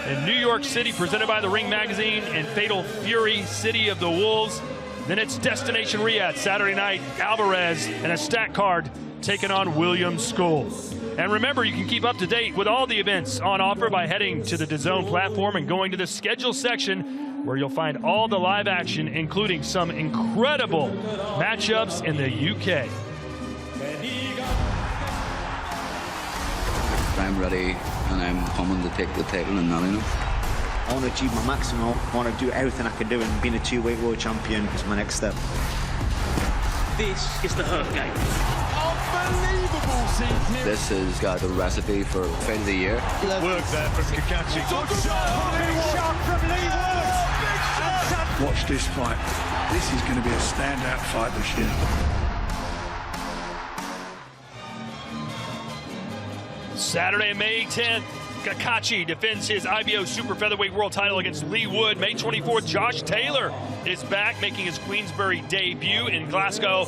in New York City, presented by the Ring Magazine, and Fatal Fury, City of the Wolves. Then it's Destination Riyadh, Saturday night, Alvarez, and a stack card taking on William Scull. And remember, you can keep up to date with all the events on offer by heading to the DAZN platform and going to the schedule section, where you'll find all the live action, including some incredible matchups in the UK. I'm ready, and I'm coming to take the title in Nottingham. I want to achieve my maximum. I want to do everything I can do, and being a 2-weight world champion is my next step. This is the Hurt Game. Unbelievable season. This has got the recipe for fight of the year. Work there from Kakachi. Good shot from Lee Woods. Watch this fight. This is going to be a standout fight this year. Saturday, May 10th, Kakachi defends his IBO Super Featherweight World title against Lee Wood. May 24th, Josh Taylor is back, making his Queensbury debut in Glasgow.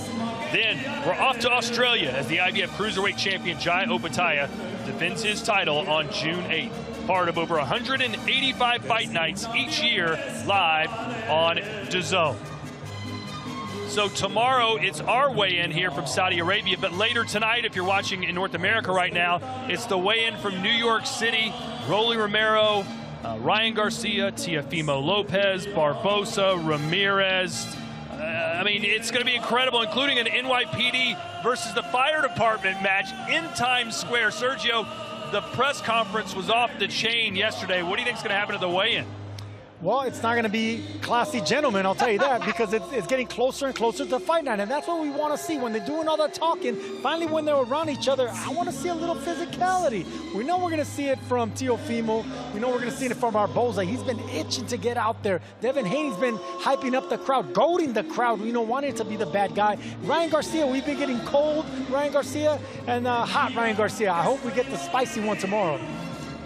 Then we're off to Australia as the IBF Cruiserweight Champion Jai Opetaia defends his title on June 8th. Part of over 185 fight nights each year live on DAZN. So tomorrow, it's our weigh-in here from Saudi Arabia, but later tonight, if you're watching in North America right now, it's the weigh-in from New York City. Rolly Romero, Ryan Garcia, Teofimo Lopez, Barbosa, Ramirez. I mean, it's going to be incredible, including an NYPD versus the fire department match in Times Square. Sergio, the press conference was off the chain yesterday. What do you think is going to happen at the weigh-in? Well, it's not going to be classy gentlemen, I'll tell you that, because it's getting closer and closer to fight night, and that's what we want to see. When they're doing all that talking, finally when they're around each other, I want to see a little physicality. We know we're going to see it from Teofimo. We know we're going to see it from Barbosa. He's been itching to get out there. Devin Haney's been hyping up the crowd, goading the crowd, wanting to be the bad guy. Ryan Garcia, we've been getting cold Ryan Garcia and hot Ryan Garcia. I hope we get the spicy one tomorrow.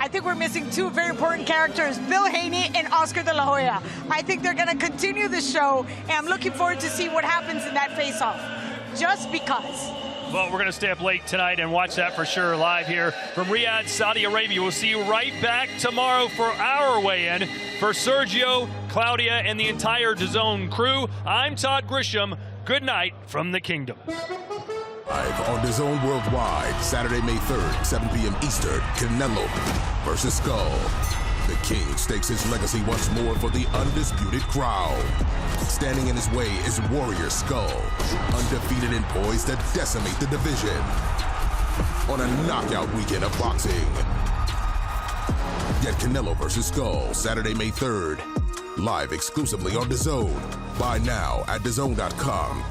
I think we're missing two very important characters, Bill Haney and Oscar De La Hoya. I think they're going to continue the show, and I'm looking forward to see what happens in that face-off, just because. Well, we're going to stay up late tonight and watch that for sure live here from Riyadh, Saudi Arabia. We'll see you right back tomorrow for our weigh-in. For Sergio, Claudia, and the entire DAZN crew, I'm Todd Grisham. Good night from the Kingdom. Live on DAZN Worldwide, Saturday, May 3rd, 7 p.m. Eastern, Canelo versus Scull. The King stakes his legacy once more for the undisputed crown. Standing in his way is Warrior Scull, undefeated and poised to decimate the division. On a knockout weekend of boxing. Get Canelo versus Scull, Saturday, May 3rd. Live exclusively on DAZN. Buy now at DAZN.com.